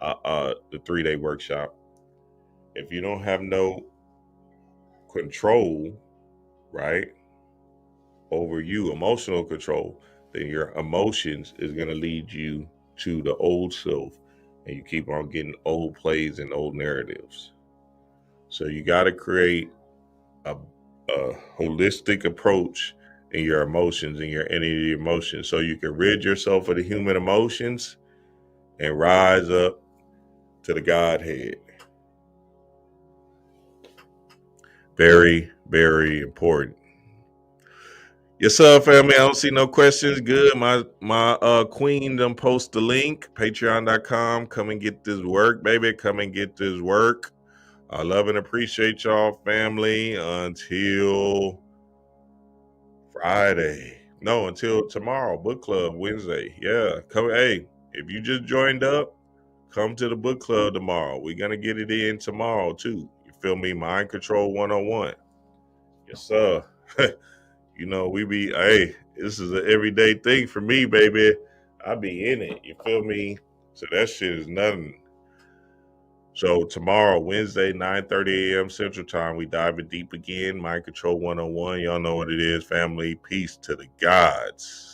the 3-day workshop. If you don't have no control, right, over you, emotional control, then your emotions is going to lead you to the old self, and you keep on getting old plays and old narratives. So you got to create a holistic approach in your emotions and your energy emotions so you can rid yourself of the human emotions and rise up to the Godhead. Very, very important. Yes, sir, family. I don't see no questions. Good. My queen done post the link, patreon.com. Come and get this work, baby. Come and get this work. I love and appreciate y'all, family. Until Friday. No, until tomorrow. Book club Wednesday. Yeah. Come. Hey, if you just joined up, come to the book club tomorrow. We're gonna get it in tomorrow too. You feel me? Mind Control 101. Yes, sir. You know, this is an everyday thing for me, baby. I be in it. You feel me? So that shit is nothing. So tomorrow, Wednesday, 9:30 a.m. Central Time, we diving deep again. Mind Control 101. Y'all know what it is, family. Peace to the gods.